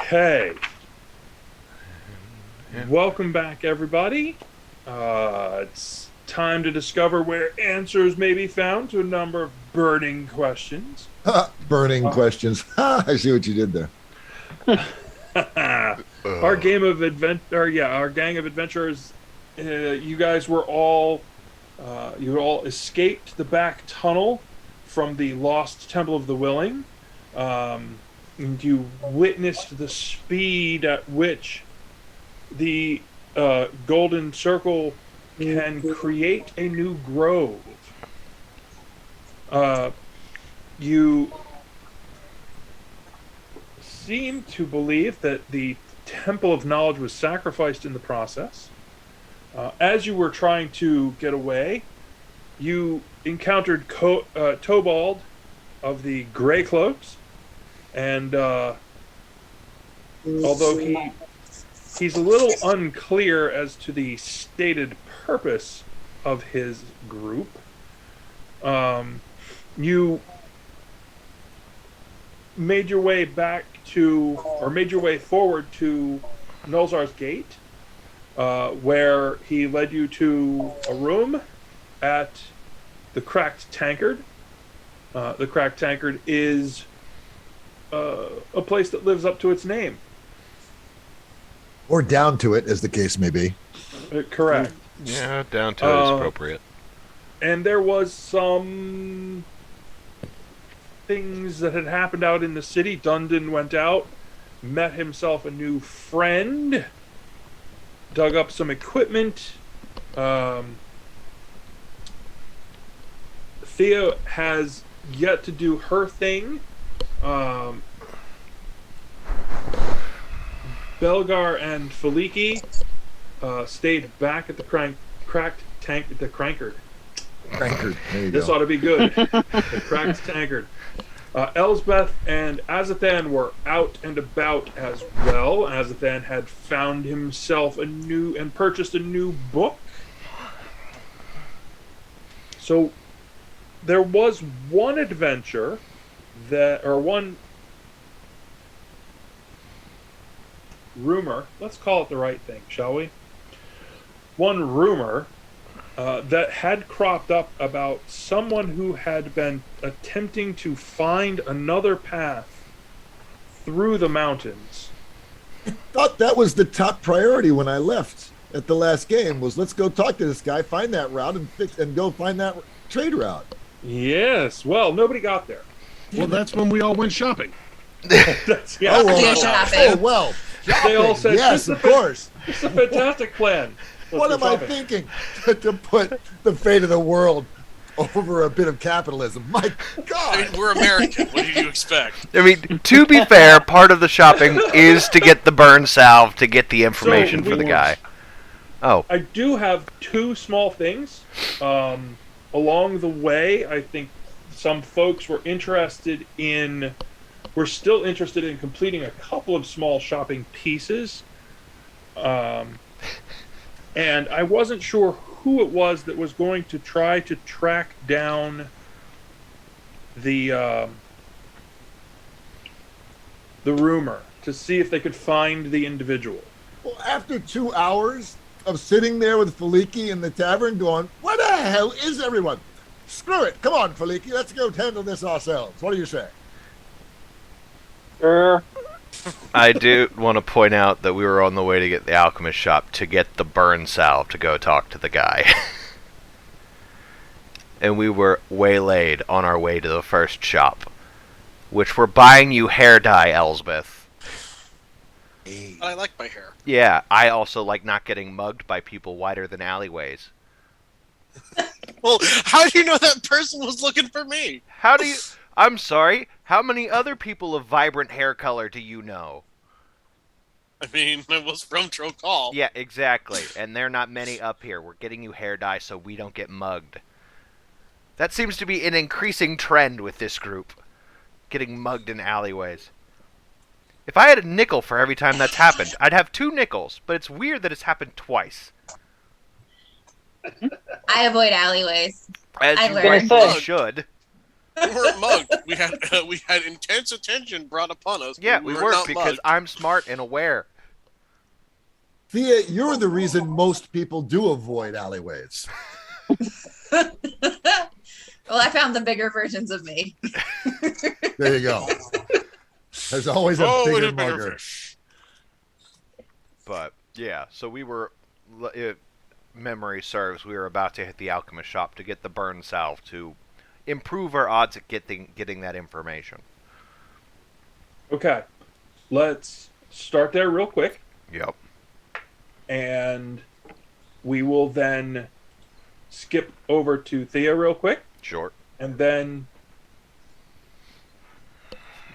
Okay. Welcome back, everybody. It's time to discover where answers may be found to a number of burning questions. Burning questions. I see what you did there. Our game of our gang of adventurers. You guys were all, you all escaped the back tunnel from the lost Temple of the Willing, and you witnessed the speed at which the golden circle can create a new grove. You seem to believe that the Temple of Knowledge was sacrificed in the process. As you were trying to get away, you encountered Tobald of the Grey Cloaks, and although he's a little unclear as to the stated purpose of his group, you made your way forward to Nolzar's Gate, where he led you to a room at the Cracked Tankard. The Cracked Tankard is a place that lives up to its name. Or down to it, as the case may be. Correct. Yeah, down to it is appropriate. And there was some things that had happened out in the city. Dundon went out, met himself a new friend, dug up some equipment. Thea has yet to do her thing. Belgar and Feliki stayed back at the Cracked Tankard. Crankard. There you This go. ought to be good. The Cracked Tankard. Elsbeth and Azathan were out and about as well. Azathan had found himself purchased a new book. So there was one adventure one rumor. Let's call it the right thing, shall we? One rumor that had cropped up about someone who had been attempting to find another path through the mountains. I thought that was the top priority when I left at the last game was let's go talk to this guy, find that route, and go find that trade route. Yes. Well, nobody got there. Well, that's when we all went shopping. That's, yeah. Oh, well. Yeah, shopping. Oh, well. They all said, yes, of course. It's a fantastic plan. What am I thinking? To put the fate of the world over a bit of capitalism. My God. I mean, we're American. What did you expect? I mean, to be fair, part of the shopping is to get the burn salve to get the information for the guy. Oh. I do have two small things. Along the way, I think some folks were still interested in completing a couple of small shopping pieces. And I wasn't sure who it was that was going to try to track down the rumor to see if they could find the individual. Well, after 2 hours of sitting there with Feliki in the tavern going, what the hell is everyone? Screw it. Come on, Feliki. Let's go handle this ourselves. What do you say? I do want to point out that we were on the way to get the alchemist shop to get the burn salve to go talk to the guy. And we were waylaid on our way to the first shop, which we're buying you hair dye, Elsbeth. I like my hair. Yeah, I also like not getting mugged by people wider than alleyways. Well, how do you know that person was looking for me? How do you... I'm sorry, how many other people of vibrant hair color do you know? I mean, I was from Trocall. Yeah, exactly. And there are not many up here. We're getting you hair dye so we don't get mugged. That seems to be an increasing trend with this group. Getting mugged in alleyways. If I had a nickel for every time that's happened, I'd have 2 nickels, but it's weird that it's happened twice. I avoid alleyways. As I you learned. rightfully should. We weren't mugged. We had intense attention brought upon us. Yeah, but we were weren't not because mugged. I'm smart and aware. Thea, you're the reason most people do avoid alleyways. Well, I found the bigger versions of me. There you go. There's always a Oh, bigger a bigger mugger. fish. But yeah, so we were, if memory serves, we were about to hit the alchemist shop to get the burn salve to improve our odds at getting that information. Okay, let's start there real quick, Yep. and we will then skip over to Thea real quick, Sure. and then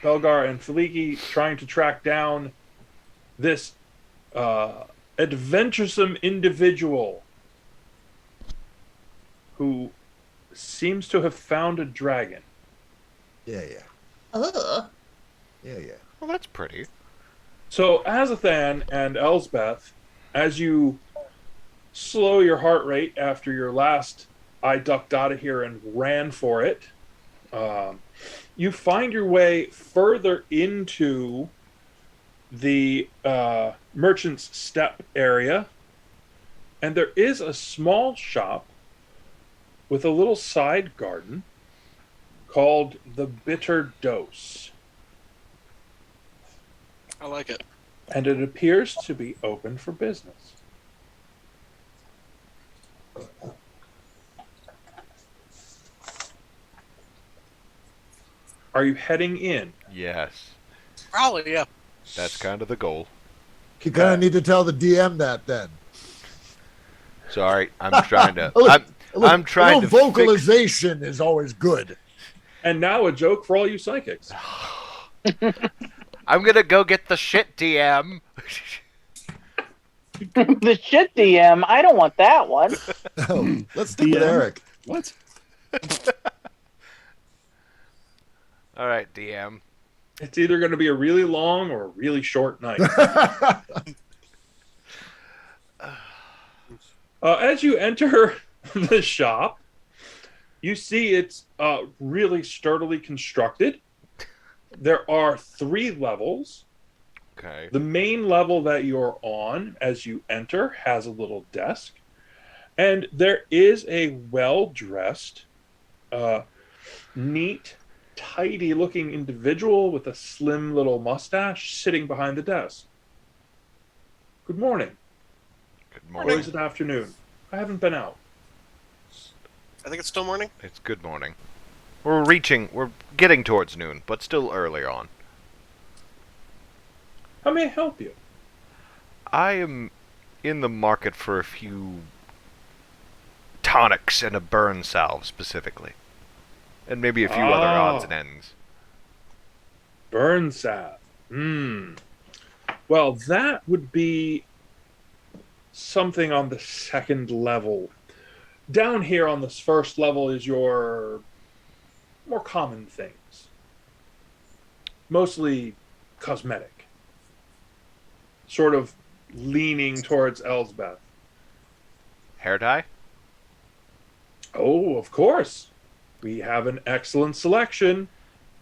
Belgar and Feliki trying to track down this adventuresome individual who seems to have found a dragon. Yeah. Oh. Yeah. Well, that's pretty. So, Azathan and Elsbeth, as you slow your heart rate after your last I ducked out of here and ran for it, you find your way further into the merchant's step area, and there is a small shop with a little side garden called the Bitter Dose. I like it. And it appears to be open for business. Are you heading in? Yes. Probably, yeah. That's kind of the goal. You kind of need to tell the DM that then. Sorry, I'm trying to. I'm A trying little to vocalization is always good. And now a joke for all you psychics. I'm gonna go get the shit, DM. The shit DM. I don't want that one. Oh, let's stick with DM? Eric. What? All right, DM. It's either going to be a really long or a really short night. As you enter the shop, you see it's really sturdily constructed. There are 3 levels. Okay. The main level that you're on as you enter has a little desk. And there is a well-dressed, neat, tidy-looking individual with a slim little mustache sitting behind the desk. Good morning. Good Or morning. is it afternoon? I haven't been out. I think it's still morning. It's good morning. We're getting towards noon, but still early on. How may I help you? I am in the market for a few tonics and a burn salve specifically. And maybe a few other odds and ends. Burn salve. Well, that would be something on the second level. Down here on this first level is your more common things. Mostly cosmetic. Sort of leaning towards Elsbeth. Hair dye? Oh, of course. We have an excellent selection.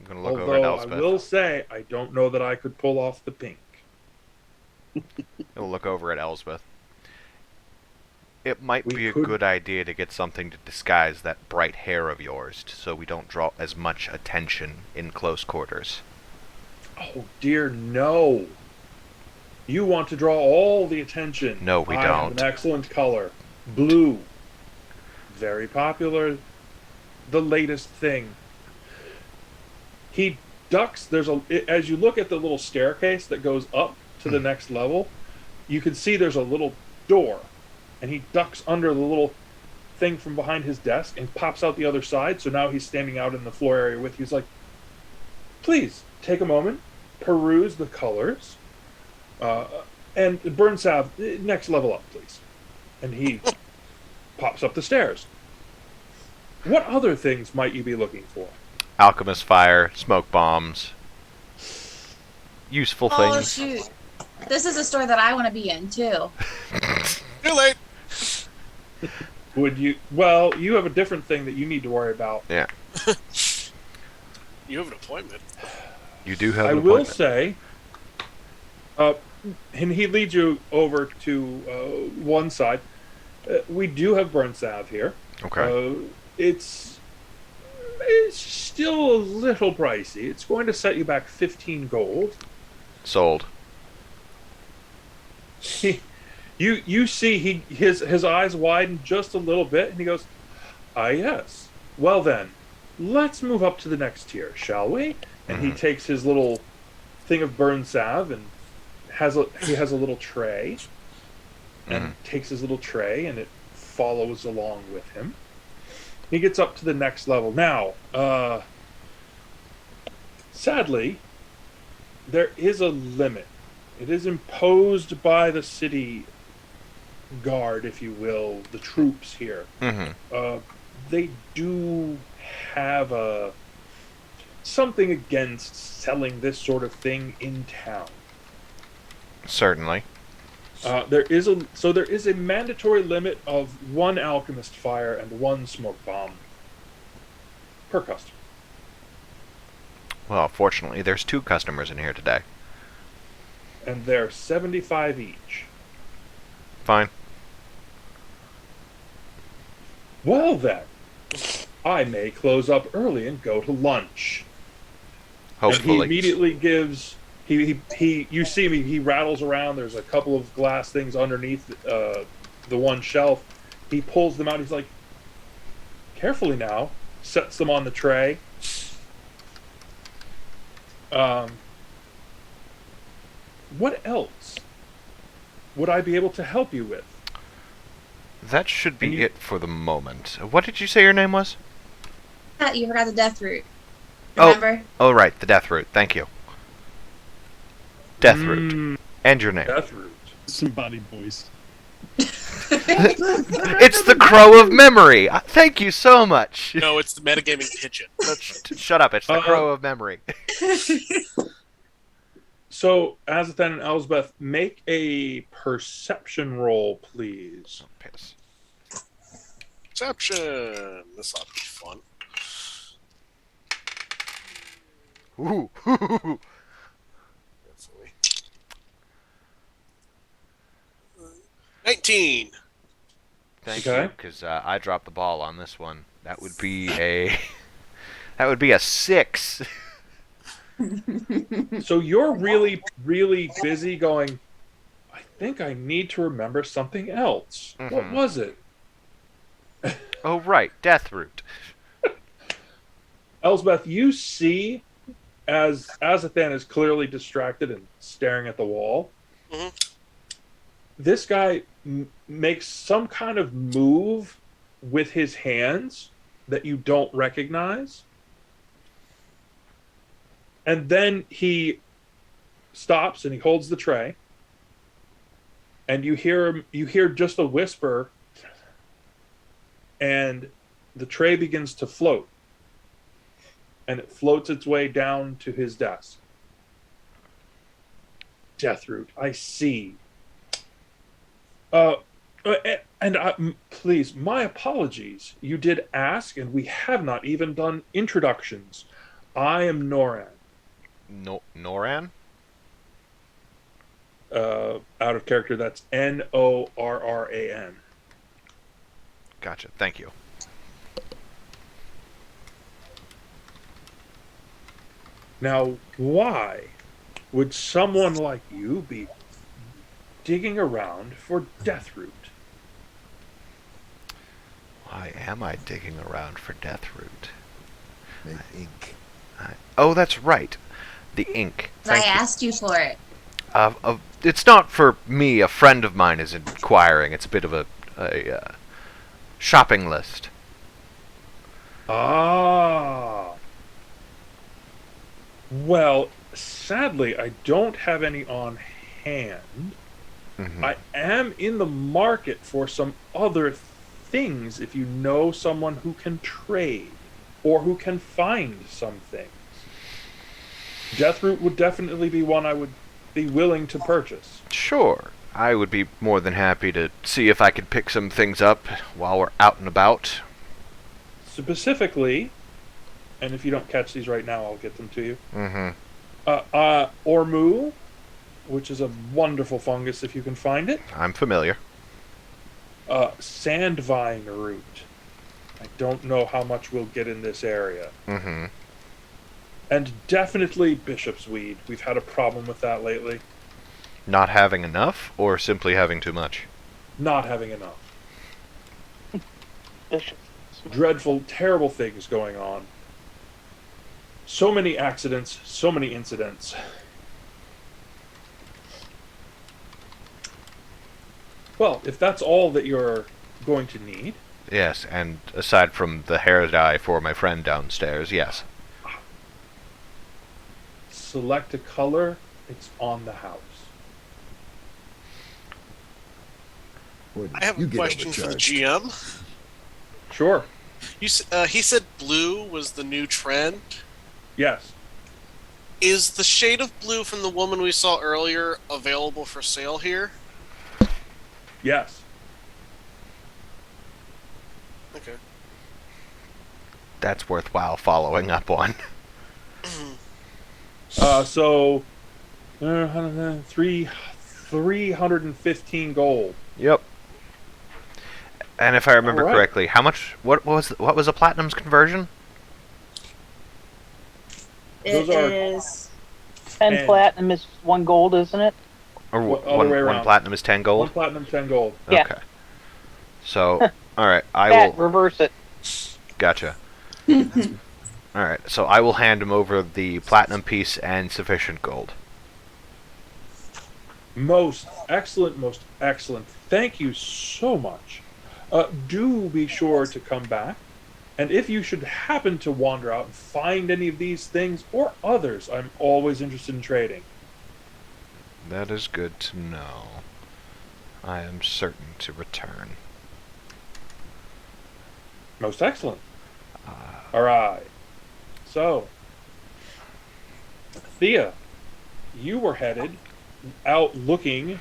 I'm gonna look over at Although I Elspeth. will say, I don't know that I could pull off the pink. I'll look over at Elspeth. It might We be a could- good idea to get something to disguise that bright hair of yours, so we don't draw as much attention in close quarters. Oh dear, no. You want to draw all the attention. No, we I have don't. an excellent color. Blue. Very popular. The latest thing. He ducks. As you look at the little staircase that goes up to the next level, you can see there's a little door. And he ducks under the little thing from behind his desk and pops out the other side. So now he's standing out in the floor area with you. He's like, please take a moment, peruse the colors, and burn salve, next level up, please. And he pops up the stairs. What other things might you be looking for? Alchemist fire, smoke bombs, useful Oh, things. shoot. This is a store that I want to be in, too. Too late. Would you? Well, you have a different thing that you need to worry about. Yeah. You have an appointment. You do have I an will appointment. say, and he leads you over to one side. We do have burn salve here. Okay. It's still a little pricey. It's going to set you back 15 gold. Sold. You see his eyes widen just a little bit, and he goes, "Ah, yes. Well then, let's move up to the next tier, shall we?" And he takes his little thing of burn salve and he has a little tray, and takes his little tray, and it follows along with him. He gets up to the next level. Now, sadly, there is a limit. It is imposed by the city guard, if you will, the troops here. They do have something against selling this sort of thing in town. Certainly. There is a mandatory limit of 1 alchemist fire and 1 smoke bomb per customer. Well, fortunately, there's 2 customers in here today. And they're 75 each. Fine. Well then, I may close up early and go to lunch. And he Hopefully. immediately gives you see me, he rattles around. There's a couple of glass things underneath the one shelf. He pulls them out. He's like, carefully now, sets them on the tray. What else would I be able to help you with? That should be And you- it for the moment. What did you say your name was? You forgot the death root. Oh. Remember? Oh, right, the Death Root. Thank you. Death Root. And your name. Death root. Disembodied voice. It's the Crow of Memory. Thank you so much. No, it's the metagaming pigeon. Shut up. It's the Crow of Memory. So, Azathan and Elsbeth, make a perception roll, please. Oh, piss. Perception. This ought to be fun. Ooh. Hopefully. 19. Thank Okay. you, because I dropped the ball on this one. That would be a... that would be a 6. So you're really, really busy going, I think I need to remember something else. What was it? Oh, right. Death Root. Elsbeth, you see, as Azathan is clearly distracted and staring at the wall, this guy makes some kind of move with his hands that you don't recognize. And then he stops and he holds the tray. And you hear just a whisper, and the tray begins to float. And it floats its way down to his desk. Deathroot, I see. Please, my apologies. You did ask, and we have not even done introductions. I am Noran. Noran? Out of character, that's Norran. Gotcha. Thank you. Now, why would someone like you be digging around for Deathroot? Why am I digging around for Death Root? Make ink. Oh, that's right. The ink. I Thank you. asked you for it. It's not for me. A friend of mine is inquiring. It's a bit of a shopping list. Ah. Well, sadly, I don't have any on hand. I am in the market for some other things if you know someone who can trade or who can find some things. Deathroot would definitely be one I would be willing to purchase. Sure. I would be more than happy to see if I could pick some things up while we're out and about. Specifically, and if you don't catch these right now, I'll get them to you. Mm-hmm. Ormu, which is a wonderful fungus if you can find it. I'm familiar. Sand vine root. I don't know how much we'll get in this area. Mm-hmm. And definitely bishop's weed. We've had a problem with that lately. Not having enough, or simply having too much? Not having enough. Bishop. Dreadful, terrible things going on. So many accidents, so many incidents. Well, if that's all that you're going to need, Yes, and aside from the hair dye for my friend downstairs, yes. select a color, it's on the house. Boy, I have you a get question for the overcharged. GM. Sure. He said blue was the new trend. Yes. Is the shade of blue from the woman we saw earlier available for sale here? Yes. Okay. That's worthwhile following up on. So 315 gold. Yep. And if I remember All right. correctly, how much? What was a platinum's conversion? It Those are- is 10 And- platinum is 1 gold, isn't it? Or Well, other one way one around. platinum is 10 One gold. platinum, 10 gold. Yeah. Okay. So, all right, I Pat, will. reverse it. Gotcha. All right, so I will hand him over the platinum piece and sufficient gold. Most excellent, most excellent. Thank you so much. Do be sure to come back. And if you should happen to wander out and find any of these things or others, I'm always interested in trading. That is good to know. I am certain to return. Most excellent. All right. So, Thea, you were headed out looking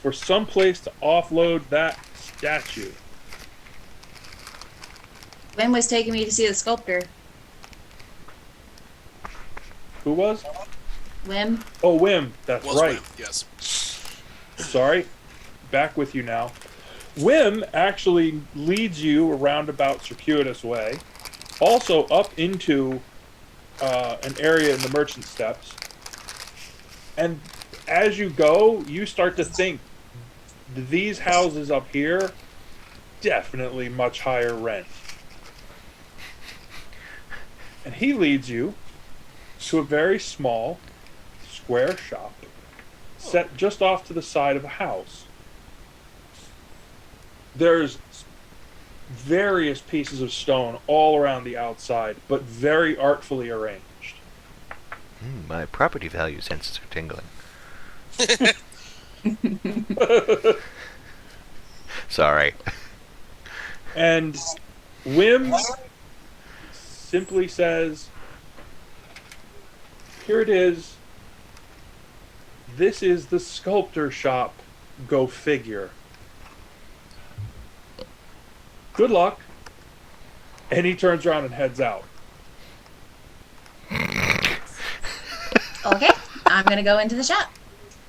for some place to offload that statue. Wim was taking me to see the sculptor. Who was? Wim. Oh, Wim. That's Was right. Wim, yes. Sorry. Back with you now. Wim actually leads you a roundabout, circuitous way, also up into an area in the merchant steps. And as you go, you start to think these houses up here definitely much higher rent. And he leads you to a very small square shop set just off to the side of a house. There's various pieces of stone all around the outside, but very artfully arranged. My property value senses are tingling. Sorry. And Wim simply says, "Here it is. This is the sculptor shop. Go figure. Good luck." And he turns around and heads out. Okay, I'm gonna go into the shop.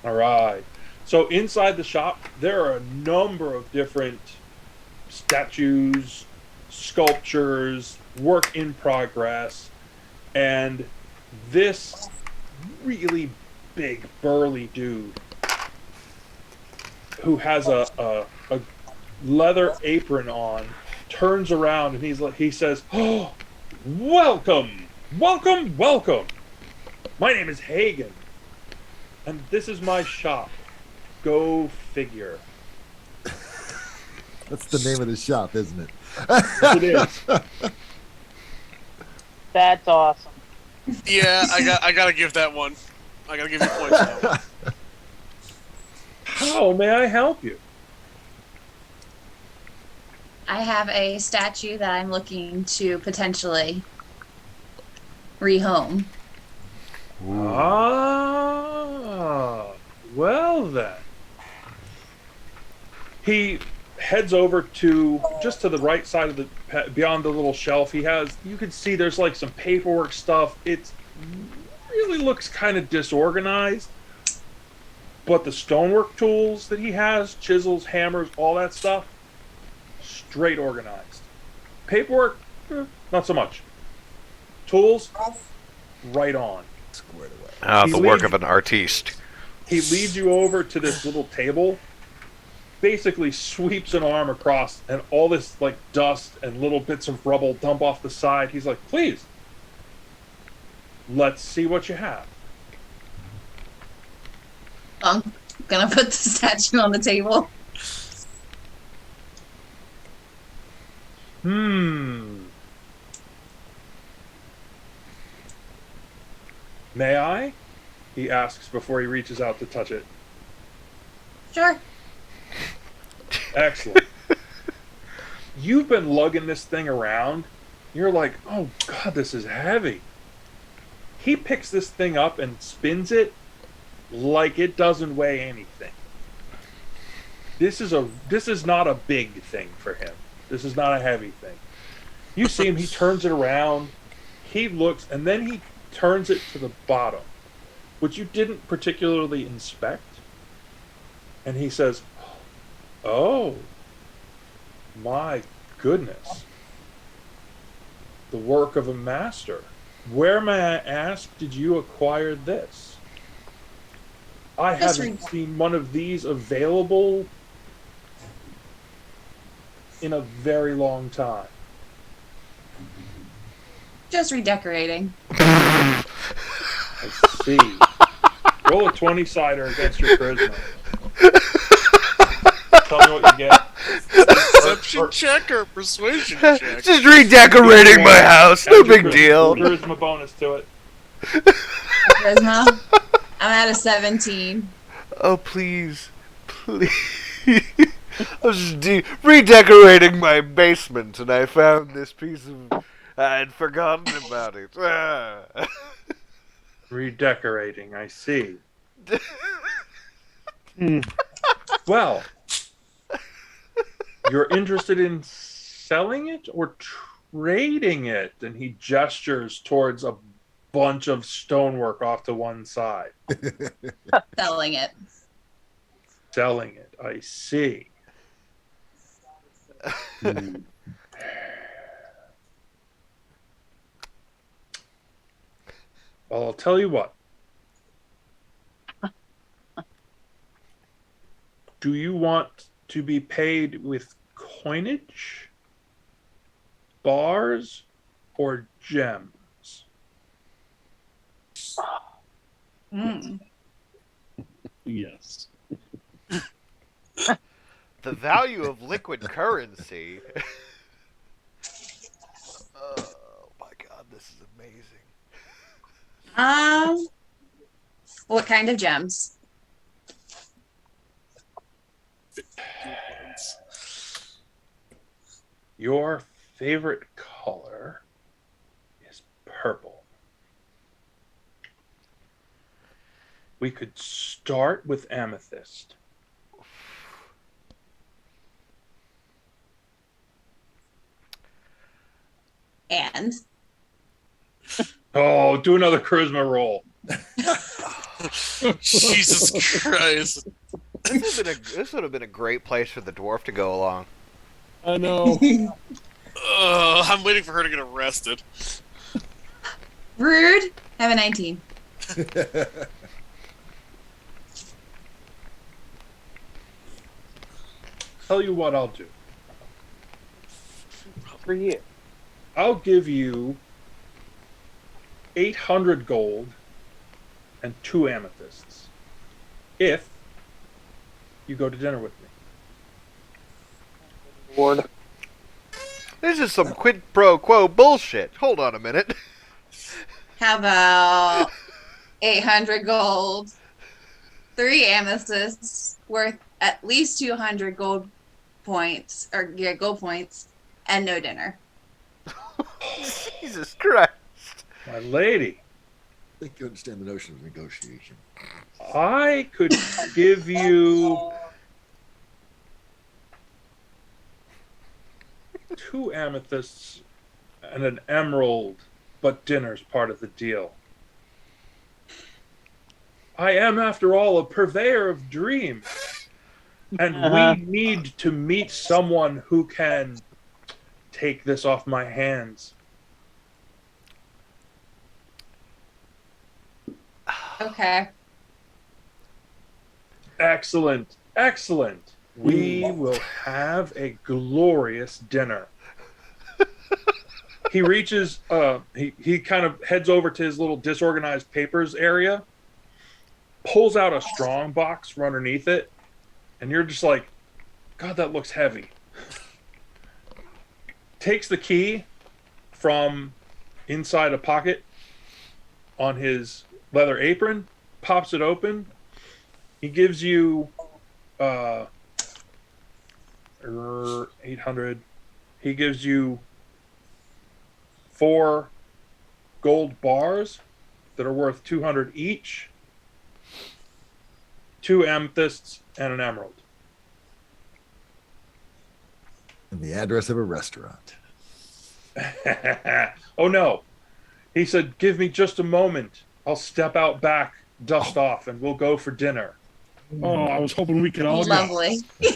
All right. So inside the shop, there are a number of different statues, sculptures, work in progress, and this really big, burly dude who has a leather apron on turns around and he says, "Oh, welcome, welcome, welcome. My name is Hagen, and this is my shop. Go figure." That's the name of the shop, isn't it? Yes, it is. That's awesome. Yeah, I gotta give that one. I gotta give you points on that one. How may I help you? I have a statue that I'm looking to potentially rehome. Ah, well then. He heads over to just to the right side of the beyond the little shelf. You can see there's like some paperwork stuff. It really looks kind of disorganized, but the stonework tools that he has, chisels, hammers, all that stuff, straight organized. Paperwork, not so much. Tools, right on. Squared away. The work of an artiste. He leads you over to this little table, basically sweeps an arm across, and all this like dust and little bits of rubble dump off the side. He's like, please, let's see what you have. I'm gonna put the statue on the table. May I? He asks before he reaches out to touch it. Sure. Excellent. You've been lugging this thing around. You're like, oh God, this is heavy. He picks this thing up and spins it like it doesn't weigh anything. This is not a big thing for him. This is not a heavy thing. You see him, he turns it around, he looks, and then he turns it to the bottom, which you didn't particularly inspect. And he says, oh, my goodness. The work of a master. Where, may I ask, did you acquire this? I haven't seen one of these available in a very long time. Just redecorating. I see. Roll a 20-sider against your charisma. Tell me what you get. Perception check or persuasion check? Just redecorating my house. No big deal. Charisma bonus to it. Charisma. I'm at a 17. Oh, please. Please. I was just redecorating my basement and I found this piece of... I had forgotten about it. Redecorating, I see. Well, you're interested in selling it or trading it? And he gestures towards a bunch of stonework off to one side. Selling it. Selling it, I see. Well, I'll tell you what. Do you want to be paid with coinage, bars, or gems? Yes. The value of liquid currency. Oh my God, this is amazing. What kind of gems? Your favorite color is purple. We could start with amethyst. And Oh, do another charisma roll. Jesus Christ. This would have been a great place for the dwarf to go along. I know. I'm waiting for her to get arrested. rude. I have a 19. Tell you what I'll do. For you. I'll give you 800 gold and 2 amethysts if you go to dinner with me. Lord. This is some quid pro quo bullshit. Hold on a minute. How about 800 gold, 3 amethysts worth at least 200 gold points, gold points, and no dinner. Jesus Christ. My lady, I think you understand the notion of negotiation. I could give you 2 amethysts and an emerald, but dinner's part of the deal. I am, after all, a purveyor of dreams, and we need to meet someone who can take this off my hands. Okay. Excellent, excellent. We will have a glorious dinner. He reaches, he kind of heads over to his little disorganized papers area, pulls out a strong box from underneath it, and you're just like, God, that looks heavy. Takes the key from inside a pocket on his leather apron, pops it open. He gives you 800. He gives you 4 gold bars that are worth 200 each, 2 amethysts, and an emerald. And the address of a restaurant. Oh no. He said, give me just a moment. I'll step out back, dust off, and we'll go for dinner. Oh, I was hoping we could all Lovely. go.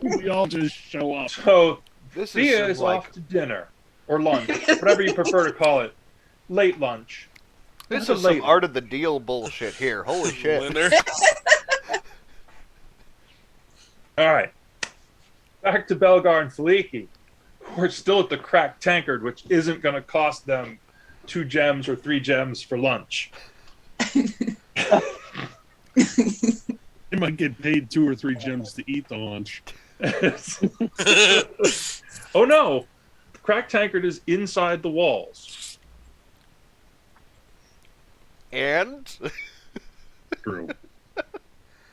We all just show up. So This Thea is is like off to dinner. Or lunch. Whatever you prefer to call it. Late lunch. this It's a is some late art of the deal bullshit here. Holy shit! Winner. Alright. Back to Belgar and Faliki. We're still at the cracked tankard, which isn't going to cost them 2 gems or 3 gems for lunch. They might get paid 2 or 3 gems to eat the lunch. Oh no! The cracked tankard is inside the walls. And True.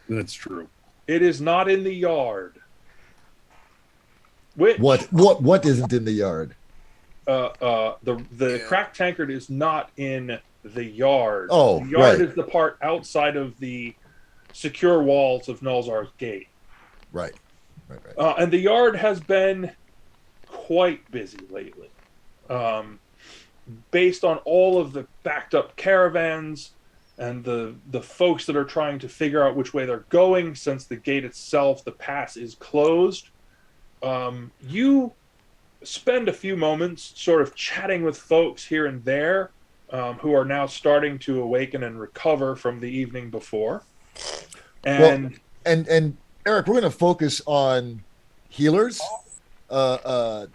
That's true. It is not in the yard. Which What isn't in the yard? the Yeah. cracked tankard is not in the yard. Oh, the yard right. is the part outside of the secure walls of Nulzar's gate. Right. Right. And the yard has been quite busy lately. Based on all of the backed up caravans and the folks that are trying to figure out which way they're going, since the gate itself, the pass is closed. You spend a few moments sort of chatting with folks here and there who are now starting to awaken and recover from the evening before. And And Eric, we're going to focus on healers,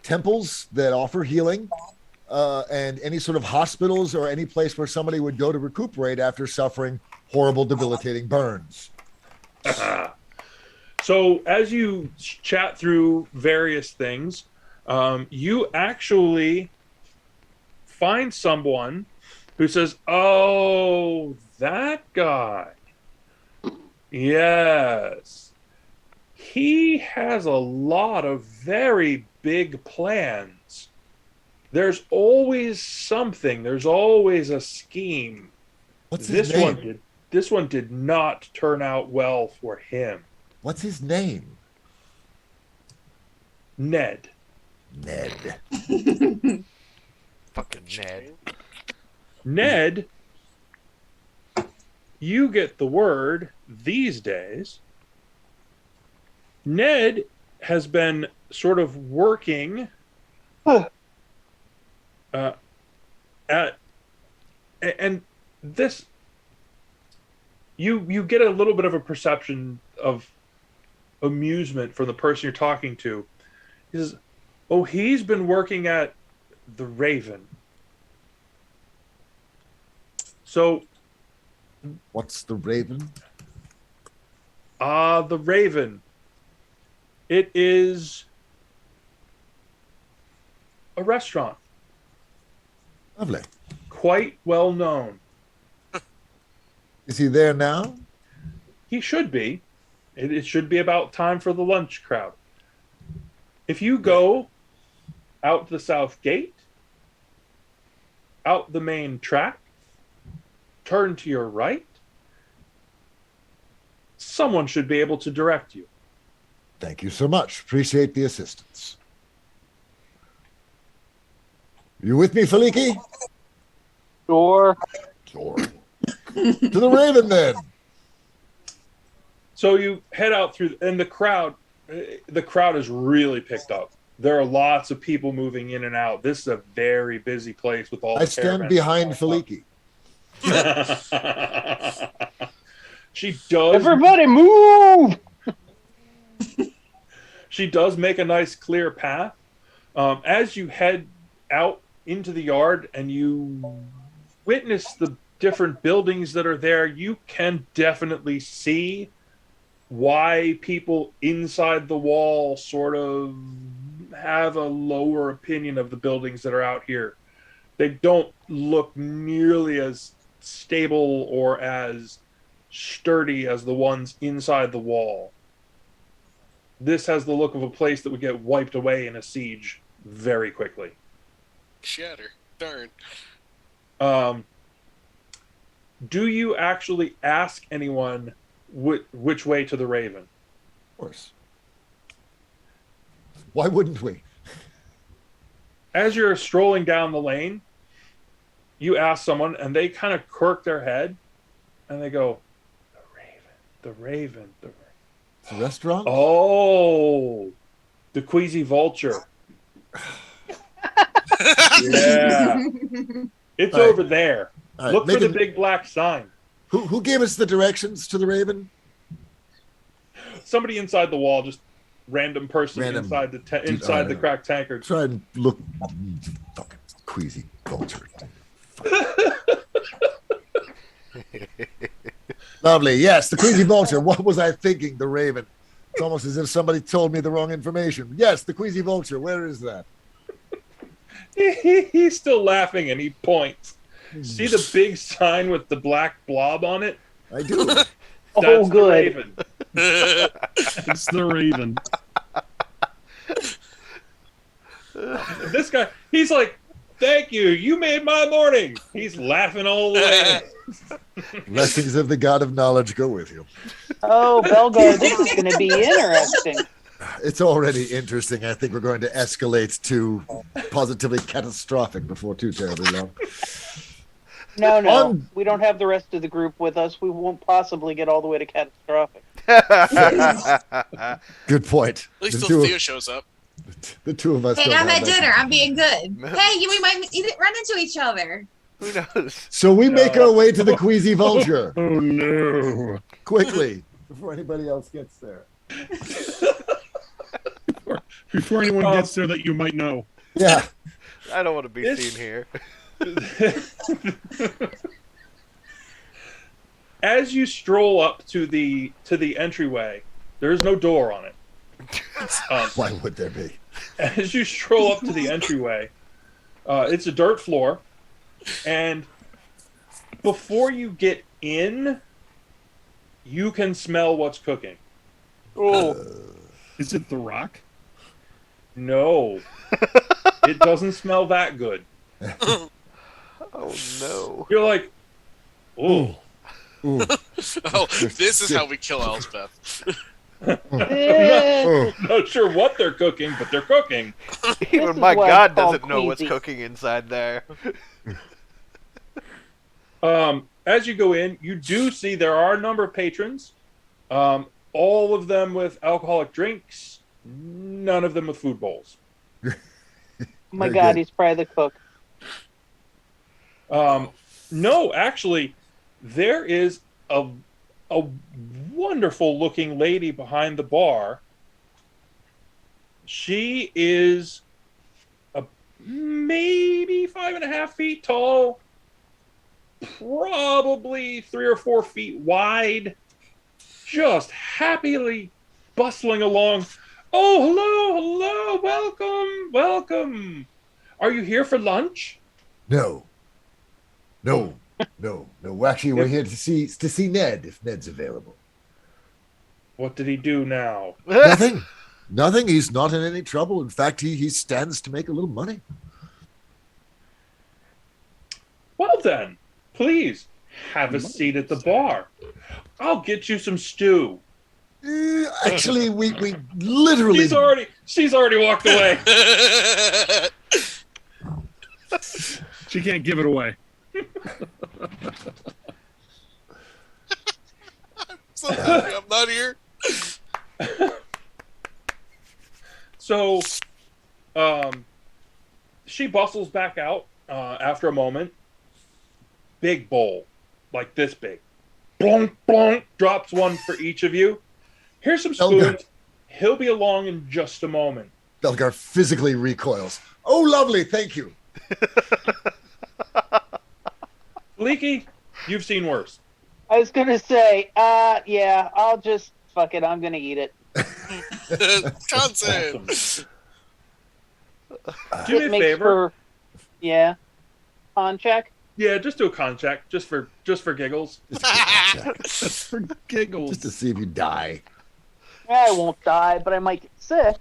temples that offer healing, and any sort of hospitals or any place where somebody would go to recuperate after suffering horrible, debilitating burns. so as you chat through various things, you actually find someone who says, "Oh, that guy. Yes. He has a lot of very big plans. There's always something. There's always a scheme. What's his name? This one did not turn out well for him. What's his name? Ned. Ned. fucking Ned. Ned, you get the word these days. Ned has been sort of working at, and this, you get a little bit of a perception of amusement from the person you're talking to. He says, "Oh, he's been working at the Raven." So, What's the Raven? the Raven. It is a restaurant, Lovely. quite well known. Is he there now? He should be. It should be about time for the lunch crowd. If you go out the south gate, out the main track, turn to your right, someone should be able to direct you. Thank you so much. Appreciate the assistance. You with me, Faliki? Sure. Sure. To the Raven, then. So you head out through, and the crowd is really picked up. There are lots of people moving in and out. This is a very busy place with all I the stand caravans. behind Faliki. She does. Everybody move! She does make a nice clear path. As you head out into the yard and you witness the different buildings that are there, you can definitely see why people inside the wall sort of have a lower opinion of the buildings that are out here. They don't look nearly as stable or as sturdy as the ones inside the wall. This has the look of a place that would get wiped away in a siege very quickly. Shatter. Darn. Do you actually ask anyone which way to the Raven? Of course. Why wouldn't we? As you're strolling down the lane, you ask someone, and they kind of quirk their head, and they go, "The Raven, the Raven, the Raven." It's a restaurant? Oh, the Queasy Vulture. Yeah, it's All right. over there. All right, Look for make the it- big black sign. Who gave us the directions to the Raven? Somebody inside the wall, just random person Random. inside the Dude, inside the cracked tankard. Try and look. Fucking queasy vulture. Lovely. Yes, the queasy vulture. What was I thinking? The Raven. It's almost as if somebody told me the wrong information. Yes, the queasy vulture. Where is that? He's still laughing and he points. See the big sign with the black blob on it? I do. That's Oh, the good. Raven. It's the Raven. This guy, he's like, "Thank you, you made my morning." He's laughing all the way. Blessings of the god of knowledge go with you. Oh, Belgo, this is going to be interesting. It's already interesting. I think we're going to escalate to positively catastrophic before too terribly long. No, we don't have the rest of the group with us. We won't possibly get all the way to catastrophic. Good point. At least The till two- Theo shows up. The two of us. Hey, don't I'm have at that. dinner. I'm being good. Hey, we might run into each other. Who knows? So we make No. our way to the queasy vulture Oh no! quickly before anybody else gets there. Before anyone gets there, that you might know. Yeah. I don't want to be This- seen here. As you stroll up to the entryway, there's no door on it. Why would there be? As you stroll up to the entryway, it's a dirt floor, and before you get in, you can smell what's cooking. Oh, Is it the Rock? No, it doesn't smell that good. Oh no. You're like, oh, Ooh. Oh, this is how we kill Elspeth. Oh. not sure what they're cooking, but they're cooking. Even is my why God it's called doesn't know what's queasy. cooking inside there. As you go in, you do see there are a number of patrons, all of them with alcoholic drinks, none of them with food bowls. oh my Very God, good. he's probably the cook. No, actually, there is a wonderful looking lady behind the bar. She is maybe 5.5 feet tall, probably 3 or 4 feet wide, just happily bustling along. Oh, hello, welcome. Are you here for lunch? No. Actually, we're here to see Ned if Ned's available. What did he do now? Nothing. He's not in any trouble. In fact, he stands to make a little money. Well then, please have a seat at the bar. I'll get you some stew. Actually, we literally. She's already walked away. She can't give it away. So happy I'm not here. So, she bustles back out after a moment. Big bowl, like this big. Blonk, blonk, drops one for each of you. Here's some Elgar. spoons. He'll be along in just a moment. Belgar physically recoils. Oh, lovely. Thank you. Leaky, you've seen worse. I was gonna say, yeah, I'll just fuck it. I'm gonna eat it. Johnson. Awesome. Do me a It makes favor. for, yeah, on check. Yeah, just do a con check, just for giggles. Just a quick check. For giggles. Just to see if you die. I won't die, but I might get sick.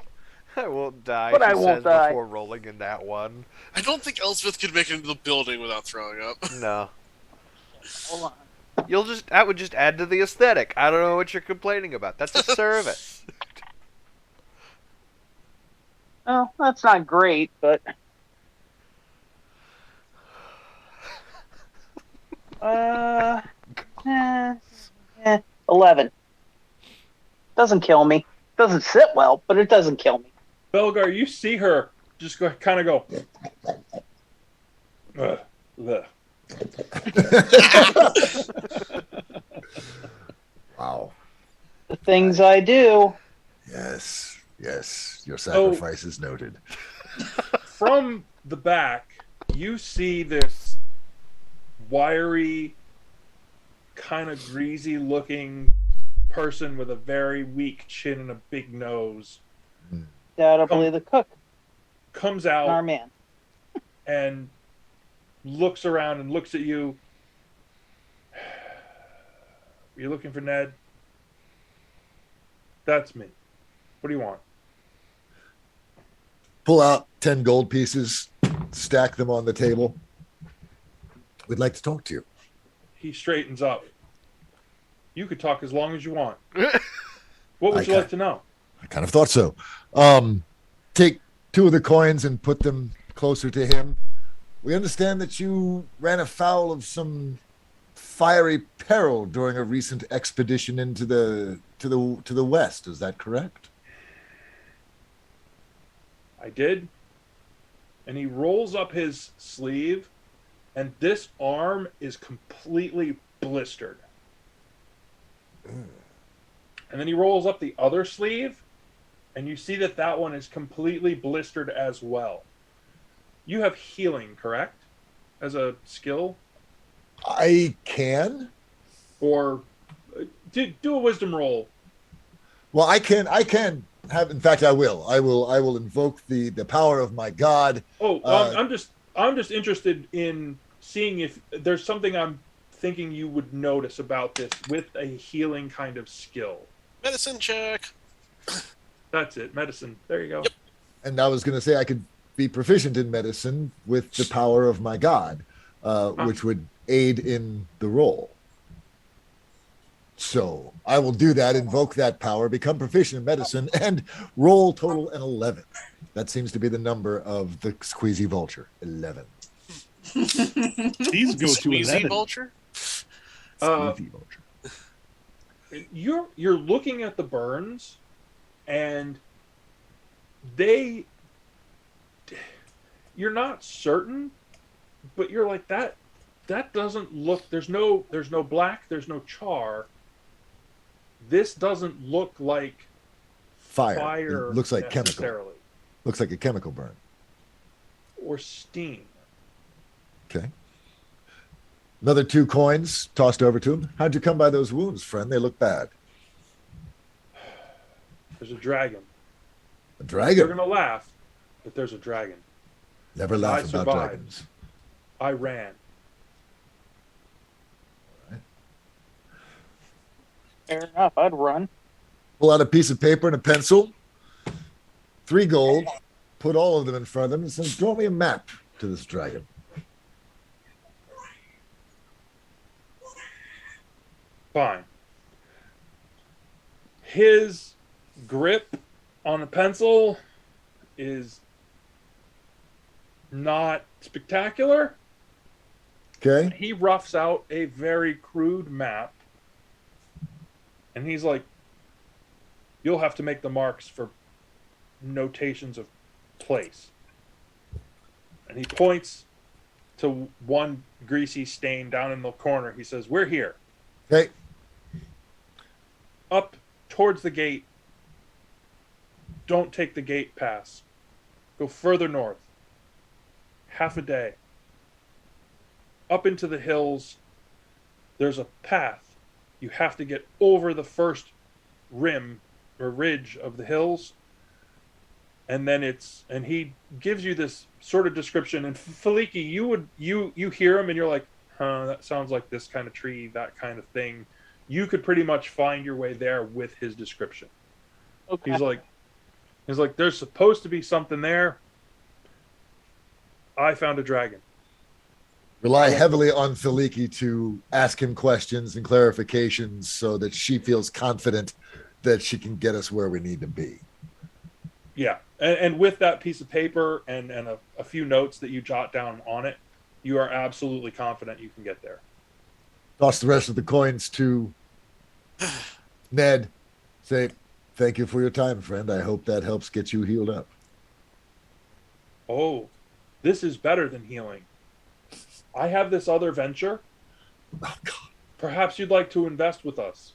I won't die. But she I won't says die. before rolling in that one. I don't think Elspeth could make it into the building without throwing up. No. Hold on. That would just add to the aesthetic. I don't know what you're complaining about. That's a service. Oh, that's not great, but 11. Doesn't kill me. Doesn't sit well, but it doesn't kill me. Belgar, you see her just kind of go. Ugh. Wow. The things I do. Yes. Yes. Your sacrifice is noted. From the back, you see this wiry, kind of greasy-looking person with a very weak chin and a big nose Undoubtedly the cook, comes our out man. and looks around and looks at you. You're looking for Ned? That's me. What do you want? Pull out 10 gold pieces, stack them on the table. We'd like to talk to you. He straightens up. You could talk as long as you want. What would you Okay. like to know? I kind of thought so. Take 2 of the coins and put them closer to him. We understand that you ran afoul of some fiery peril during a recent expedition into the west. Is that correct? I did. And he rolls up his sleeve, and this arm is completely blistered. And then he rolls up the other sleeve, and you see that that one is completely blistered as well. You have healing, correct? As a skill? I can. Or do a wisdom roll. Well, I can have. In fact, I will. I will invoke the power of my god. Oh, I'm just interested in seeing if there's something I'm thinking you would notice about this with a healing kind of skill. Medicine check. That's it. Medicine. There you go. Yep. And I was going to say I could be proficient in medicine with the power of my god, which would aid in the roll. So I will do that, invoke that power, become proficient in medicine, and roll total an 11. That seems to be the number of the squeezy vulture. 11. Please go to Squeezy 11. vulture. Squeezy vulture. You're looking at the burns, and you're not certain, but you're like that doesn't look. There's no black. There's no char. This doesn't look like fire. It looks like chemical. necessarily, Looks like a chemical burn. or steam. Okay. Another 2 coins tossed over to him. How'd you come by those wounds, friend? They look bad. There's a dragon. A They're dragon. gonna laugh, but there's a dragon. Never I laugh about survived. dragons. I ran. Fair enough. I'd run. Pull out a piece of paper and a pencil. 3 gold. Put all of them in front of them and says, draw me a map to this dragon. Fine. His grip on a pencil is not spectacular. Okay. He roughs out a very crude map, and he's like, "You'll have to make the marks for notations of place." And he points to one greasy stain down in the corner. He says, "We're here." Okay. Up towards the gate. Don't take the gate pass. Go further north. Half a day. Up into the hills. There's a path. You have to get over the first rim or ridge of the hills. And then and he gives you this sort of description. And Faliki, you hear him and you're like, huh, that sounds like this kind of tree, that kind of thing. You could pretty much find your way there with his description. Okay. He's like, there's supposed to be something there. I found a dragon. Rely heavily on Filiki to ask him questions and clarifications so that she feels confident that she can get us where we need to be. Yeah. And with that piece of paper and a few notes that you jot down on it, you are absolutely confident you can get there. Toss the rest of the coins to Ned. Say, thank you for your time, friend. I hope that helps get you healed up. Oh, this is better than healing. I have this other venture. Oh, God. Perhaps you'd like to invest with us.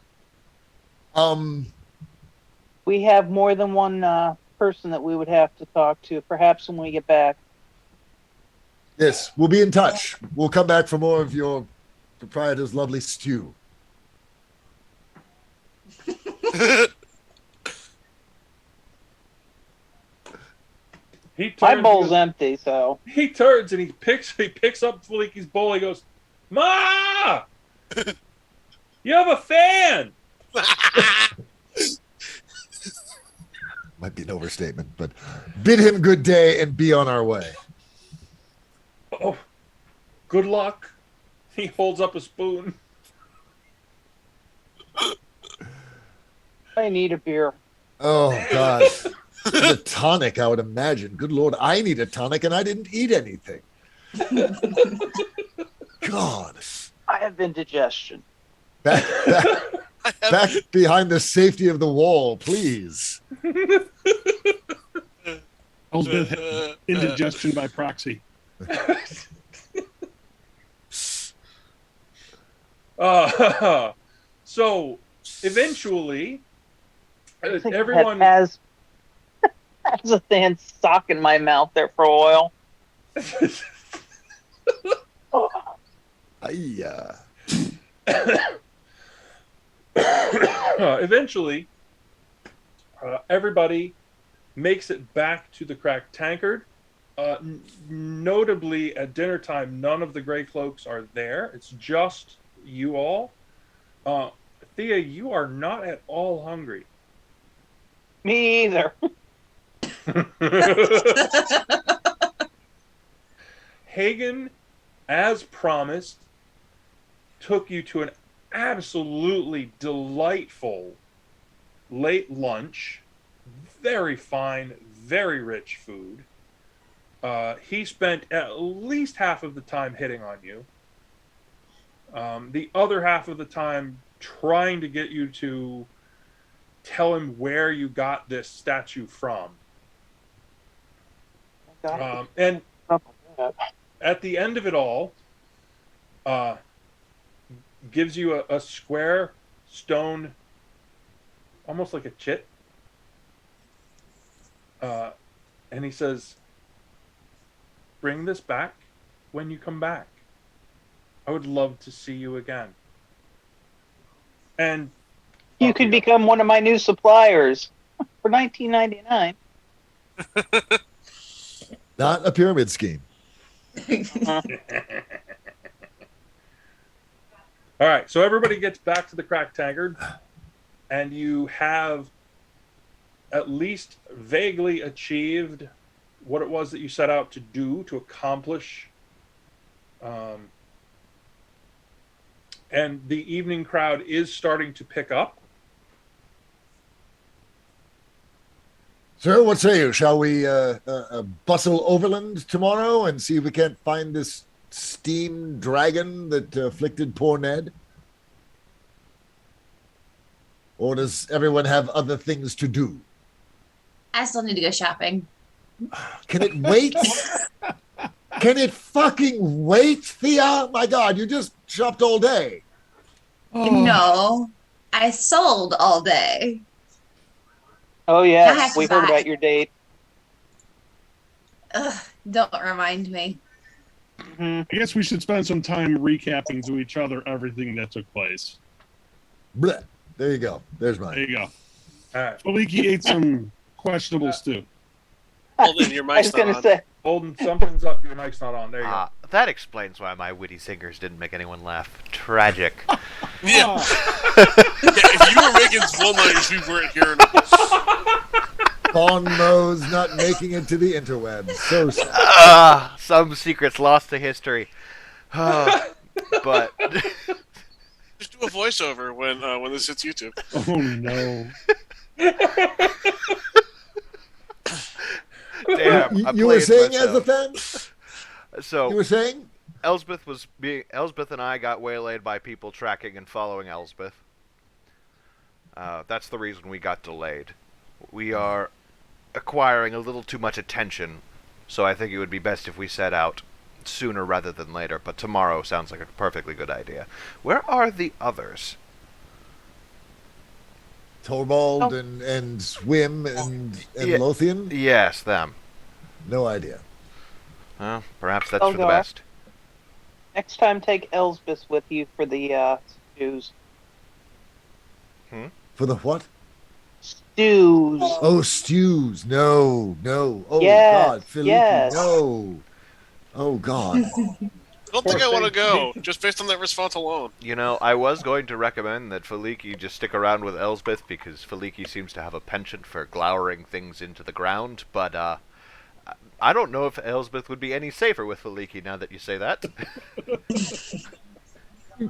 We have more than one person that we would have to talk to, perhaps when we get back. Yes, we'll be in touch. We'll come back for more of your proprietor's lovely stew. My bowl's empty, so he turns and he picks up Faliki's bowl. He goes, "Ma, you have a fan." Might be an overstatement, but bid him good day and be on our way. Oh, good luck. He holds up a spoon. I need a beer. Oh, God. A tonic, I would imagine. Good Lord, I need a tonic and I didn't eat anything. God. I have indigestion. Back behind the safety of the wall, please. Elspeth indigestion by proxy. So eventually, I think everyone has a thin sock in my mouth there for a while. Oh. Eventually, everybody makes it back to the cracked tankard. Notably, at dinner time, none of the Grey Cloaks are there. It's just you all. Thea, you are not at all hungry. Me either. Hagen, as promised, took you to an absolutely delightful late lunch. Very fine, very rich food. He spent at least half of the time hitting on you. The other half of the time trying to get you to tell him where you got this statue from. And at the end of it all, gives you a square stone, almost like a chit. And he says, bring this back when you come back. I would love to see you again. And you could become one of my new suppliers for $19.99. Not a pyramid scheme. All right, so everybody gets back to the cracked tankard, and you have at least vaguely achieved what it was that you set out to do, to accomplish. And the evening crowd is starting to pick up. Sir, what say you? Shall we bustle overland tomorrow and see if we can't find this steam dragon that afflicted poor Ned? Or does everyone have other things to do? I still need to go shopping. Can it wait? Can it fucking wait, Thea? My God, you just shopped all day. Oh, No, I sold all day. Oh I yes, have to we heard buy. about your date. Ugh, don't remind me. Hmm. I guess we should spend some time recapping to each other everything that took place. Blech. There you go. There's There mine. you go. All right. Faliki ate some questionable stew. Hold in, your I mic's was not gonna on. say, Holden, something's up. Your mic's not on. There you go. That explains why my witty singers didn't make anyone laugh. Tragic. Yeah. If you were making one-liners, we weren't hearing them. Pawn Mo's not making it to the interwebs. So sad. Some secrets lost to history. But Just do a voiceover when this hits YouTube. Oh no. damn, I You were played saying, myself. Azathan? So You were saying? Elsbeth and I got waylaid by people tracking and following Elsbeth. That's the reason we got delayed. We are acquiring a little too much attention, so I think it would be best if we set out sooner rather than later, but tomorrow sounds like a perfectly good idea. Where are the others? Torvald and Swim and Yeah. Lothian? Yes, them. No idea. Well, perhaps that's for the Elgar. best. next time take Elsbeth with you for the stews. For the what? Stews. Oh, stews. No, no. Oh, Yes, God. Philippi, yes. no. Oh, God. I don't think I want to go, just based on that response alone. You know, I was going to recommend that Faliki just stick around with Elsbeth because Faliki seems to have a penchant for glowering things into the ground, but I don't know if Elsbeth would be any safer with Faliki now that you say that.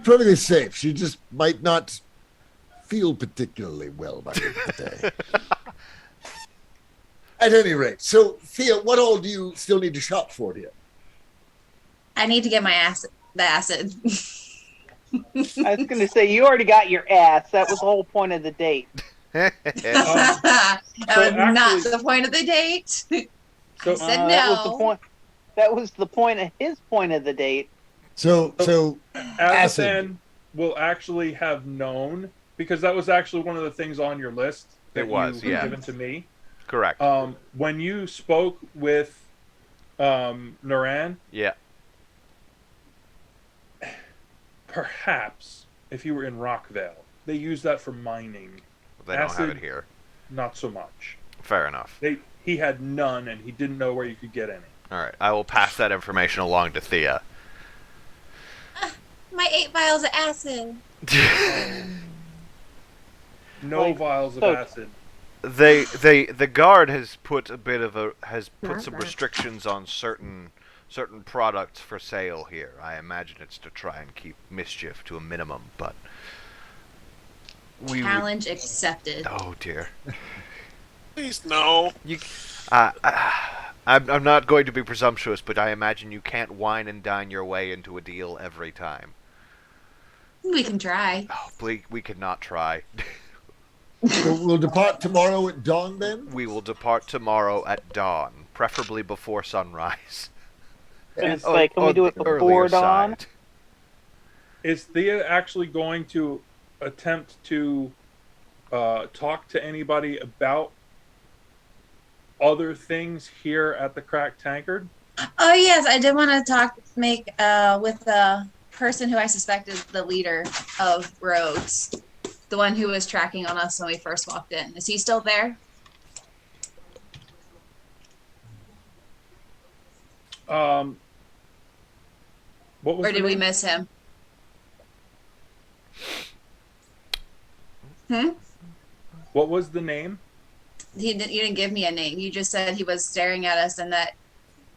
Perfectly safe. She just might not feel particularly well by the end of the day. At any rate, so Thea, what all do you still need to shop for here? I need to get my acid. The acid. I was gonna say you already got your ass. That was the whole point of the date. That So was not actually- the point of the date. So- I said That was the no. point. That was the point of his point of the date. So acid. Azathan will actually have known because that was actually one of the things on your list that It was, you yeah. given to me. Correct. When you spoke with Naran, Yeah. perhaps if you were in Rockvale, they use that for mining. They don't have acid. it here. Not so much. Fair enough. He had none, and he didn't know where you could get any. Alright, I will pass that information along to Thea. My 8 vials of acid. No Like, vials of so- acid. The guard has put some restrictions on certain products for sale here. I imagine it's to try and keep mischief to a minimum, but Challenge accepted. oh dear. Please, no. I'm not going to be presumptuous, but I imagine you can't wine and dine your way into a deal every time. We can try. Oh, we could not try. So we'll depart tomorrow at dawn then? We will depart tomorrow at dawn, preferably before sunrise. And it's like, can we do it the before earlier dawn? side. Is Thea actually going to attempt to talk to anybody about other things here at the Cracked Tankard? Oh yes, I did want to make with the person who I suspected the leader of rogues, the one who was tracking on us when we first walked in. Is he still there? What was Or the did we name? miss him? What was the name? You didn't give me a name. You just said he was staring at us and that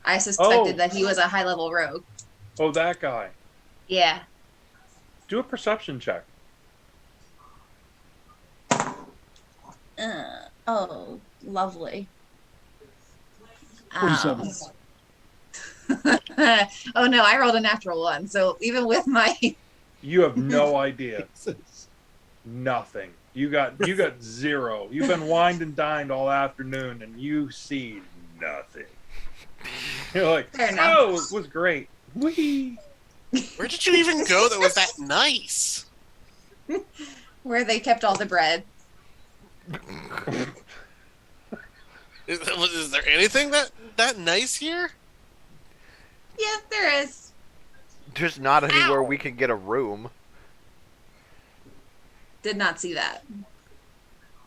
I suspected Oh. that he was a high level rogue. Oh, that guy. Yeah. Do a perception check. Oh, lovely. 47. Oh no, I rolled a natural one. So even with my You have no idea. Nothing. You got 0. You've been wined and dined all afternoon, and you see nothing. You're like, Fair enough. oh, it was great. Whee! Where did you even go that was that nice? where they kept all the bread. Is there anything that nice here? Yes, there is. There's not anywhere Ow. we can get a room. Did not see that.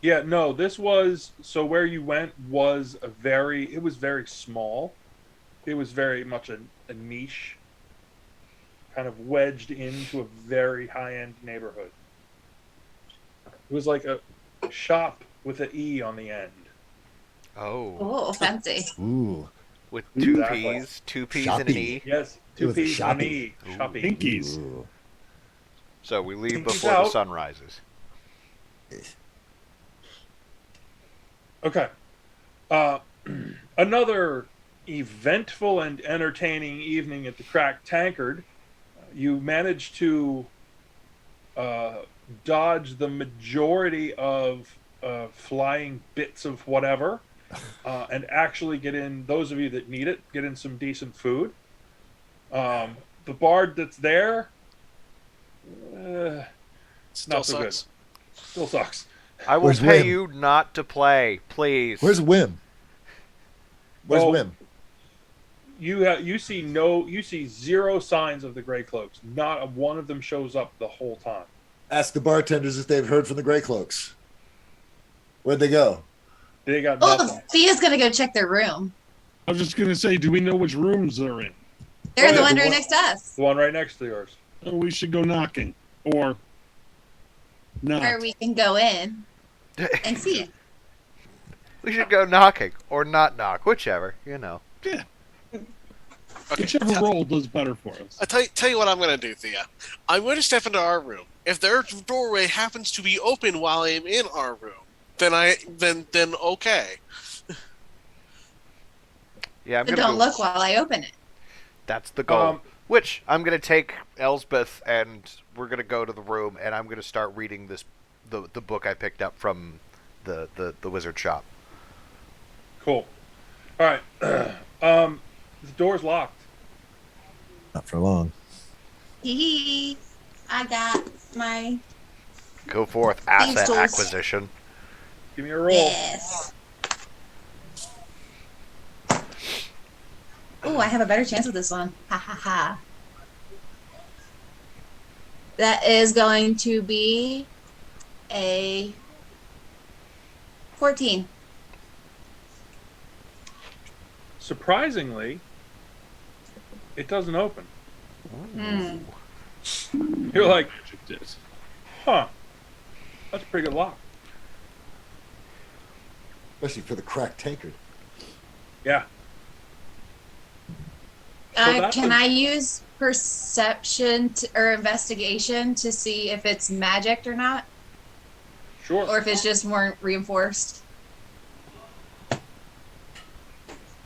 Yeah, no, this was so where you went was it was very small. It was very much a niche, kind of wedged into a very high-end neighborhood. It was like a shop with an E on the end. Oh. Oh, fancy. Ooh. With two Exactly. P's. 2 P's and an Shoppy. E. Yes, It 2 was a P's and an shoppy. E. Ooh. Shoppy. Pinkies. Ooh. So we leave Pinky's before the out. sun rises. Okay. Another eventful and entertaining evening at the Cracked Tankard. You managed to dodge the majority of flying bits of whatever, and actually get in, those of you that need it, get in some decent food. The bard that's there, Still not so good. sucks. Still sucks. I will Where's pay Wim? you not to play, please. Where's Wim? Where's Oh. Wim? You see 0 signs of the Grey Cloaks. Not one of them shows up the whole time. Ask the bartenders if they've heard from the Grey Cloaks. Where'd they go? They got Oh, nothing. Thea's gonna go check their room. I was just gonna say, do we know which rooms they're in? They're Oh, the yeah, one the right one- next to us. The one right next to yours. Oh, we should go knocking, or not. Or we can go in and see. We should go knocking or not knock, whichever, you know. Yeah, Okay. whichever role does better for us. I tell you what I'm gonna do, Thea. I'm going to step into our room. If their doorway happens to be open while I'm in our room, then okay. Yeah, I'm But gonna don't go. look while I open it. That's the goal. Um, Which I'm gonna take Elsbeth and we're gonna go to the room and I'm gonna start reading the book I picked up from the wizard shop. Cool. All right. The door's locked. Not for long. Hee hee. I got my Go forth, asset tools. acquisition. Give me a roll. yes. Oh, I have a better chance with this one. Ha ha ha. That is going to be a 14. Surprisingly, it doesn't open. Hmm. You're like, Magic disc. huh? That's a pretty good lock. Especially for the Cracked Tankard. Yeah. So that's Can a- I use perception or investigation to see if it's magic or not? Sure. Or if it's just more reinforced?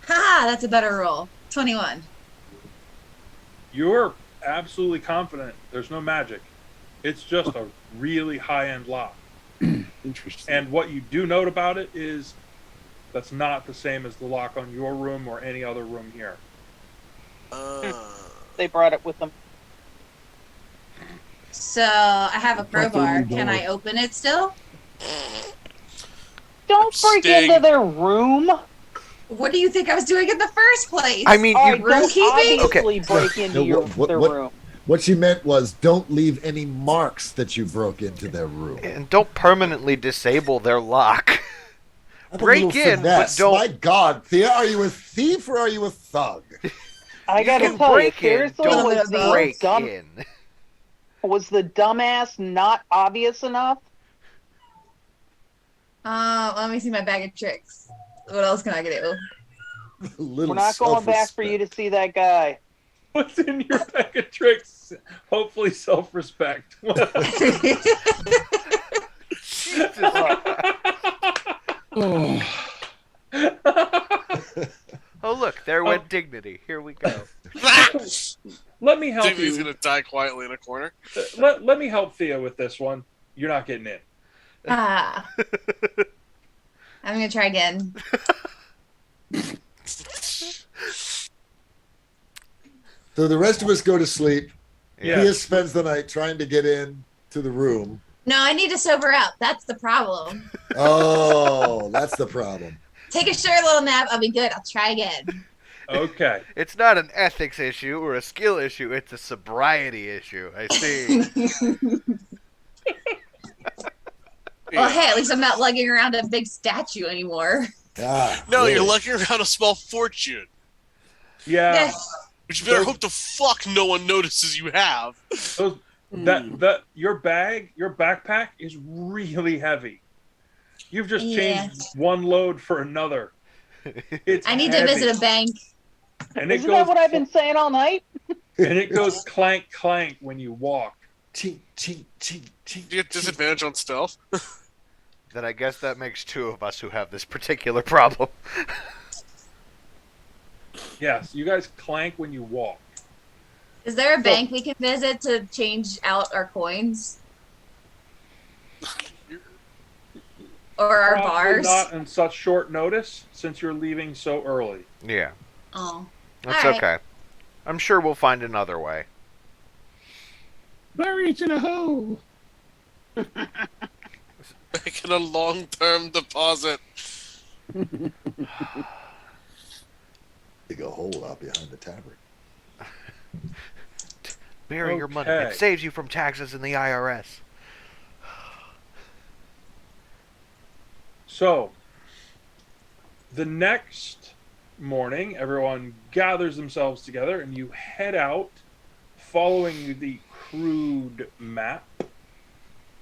Haha, that's a better roll. 21. You're absolutely confident there's no magic. It's just a really high-end lock. Interesting. And what you do note about it is that's not the same as the lock on your room or any other room here. They brought it with them. So I have a Break the crowbar. door. Can I open it still? Don't break Sting. into their room. What do you think I was doing in the first place? I mean, All you right, don't keeping? obviously break into No, your what- their what- room. What she meant was don't leave any marks that you broke into their room. and don't permanently disable their lock. Have a break little in, but finesse. don't- My God, Thea, are you a thief or are you a thug? I You gotta can tell you, break in, seriously, don't was the break in. was the dumbass not obvious enough? Let me see my bag of tricks. What else can I do? Little We're not going back for self-respect. you to see that guy. What's in your bag of tricks? Hopefully self-respect. Oh, Oh There went dignity. Here we go. Let me help Digby's you. gonna die quietly in a corner. Let me help Thea with this one. You're not getting in. Ah, I'm gonna try again. So the rest of us go to sleep. Yeah. Thea spends the night trying to get in to the room. No, I need to sober up. That's the problem. Oh, that's the problem. Take a short little nap. I'll be good. I'll try again. Okay. It's not an ethics issue or a skill issue. It's a sobriety issue. I see. Well, hey, at least I'm not lugging around a big statue anymore. Ah, No, really? you're lugging around a small fortune, Yeah. which you better hope to fuck no one notices you have. Those, that your backpack is really heavy. You've just Yeah. changed one load for another. It's I need to heavy. visit a bank. And it Isn't goes that what I've been saying all night? and it goes clank clank when you walk. Chink, chink, chink, chink. Do you get disadvantage on stealth? Then I guess that makes two of us who have this particular problem. Yes, you guys clank when you walk. Is there a bank we can visit to change out our coins? Or our Probably bars? not on such short notice since you're leaving so early. Yeah, Oh. that's Alright. okay. I'm sure we'll find another way. Bury it in a hole. Making a long-term deposit. Dig a hole out behind the tavern. Bury your money. Okay. It saves you from taxes and the IRS. So, the next morning, everyone gathers themselves together and you head out following the crude map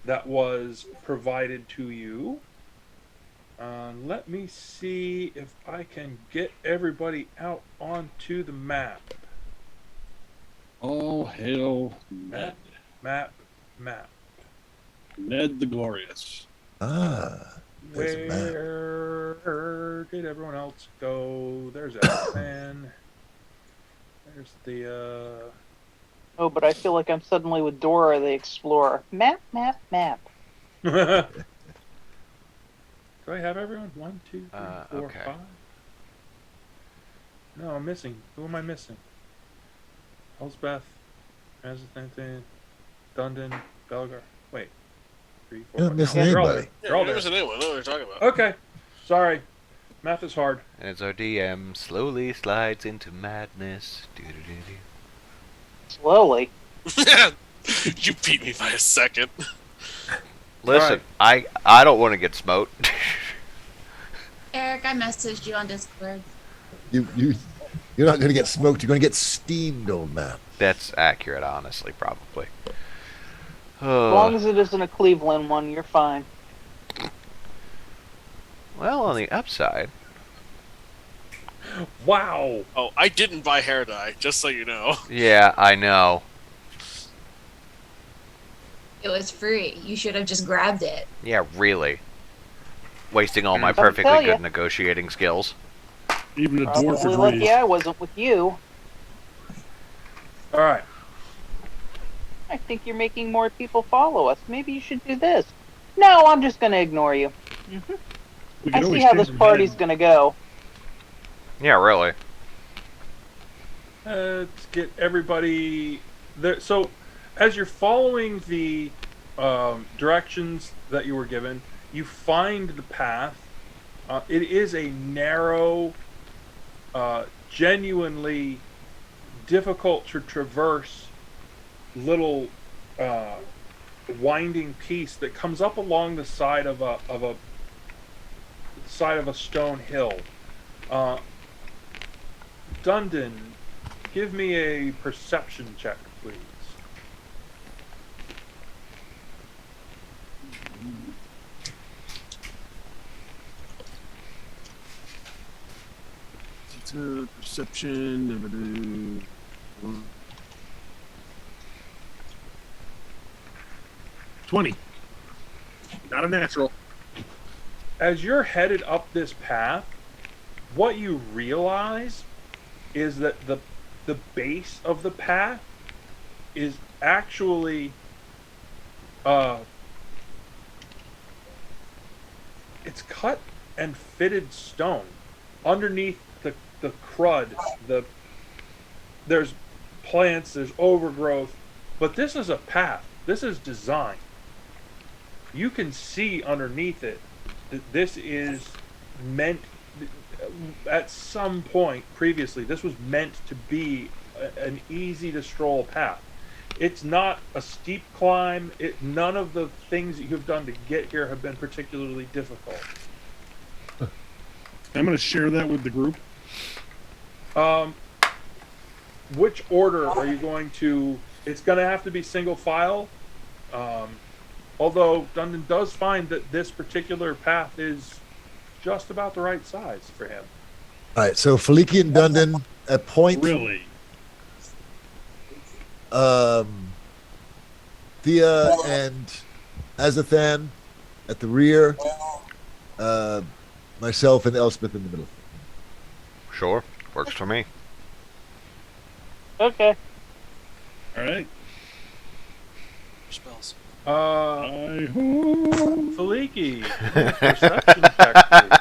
that was provided to you. Let me see if I can get everybody out onto the map. All hail Ned. Map. Ned the Glorious. Ah, there's a map. Where did everyone else go? There's Ep.10. There's the Oh, but I feel like I'm suddenly with Dora the Explorer. Map, map, map. Do I have everyone? 1, 2, 3, 4, Okay. 5. No, I'm missing. Who am I missing? Elsbeth, Transatlantic, Dundon, Belgar. Wait. 3, 4, You're not 5. missing They're all anybody. there. They're all there. There's anyone. I know what you're talking about. Okay. Sorry. Math is hard. As our DM slowly slides into madness. Doo-doo-doo-doo. Slowly. You beat me by a second. Listen, I don't want to get smoked. Eric, I messaged you on Discord. You're not going to get smoked. You're going to get steamed, old man. That's accurate, honestly, probably. As long as it isn't a Cleveland one, you're fine. Well, on the upside, Wow. Oh, I didn't buy hair dye, just so you know. yeah, I know. It was free. You should have just grabbed it. Yeah, really. Wasting all my I'll tell perfectly ya. good negotiating skills. Even a dwarf Probably agrees. lucky I wasn't with you. All right. I think you're making more people follow us. Maybe you should do this. No, I'm just going to ignore you. We I can see always how change this the party's name. going to go. Yeah, really. Let's get everybody there. So, as you're following the directions that you were given, you find the path. It is a narrow, genuinely difficult to traverse little winding piece that comes up along the side of a stone hill. Dundon, give me a perception check, please. It's a perception. 20. Not a natural. As you're headed up this path, what you realize is that the base of the path is actually it's cut and fitted stone. Underneath the crud, there's plants, there's overgrowth, but this is a path. This is design. You can see underneath it that this is meant, at some point previously, this was meant to be an easy to stroll path. It's not a steep climb. None of the things that you've done to get here have been particularly difficult. I'm going to share that with the group. Which order are you going to? It's going to have to be single file. Although Dundon does find that this particular path is just about the right size for him. All right, so Faliki and Dundon at point. Really? Thea and Azathan at the rear. Myself and Elspeth in the middle. Sure, works for me. Okay. All right. Spells. I hope. Faliki, perception check, please.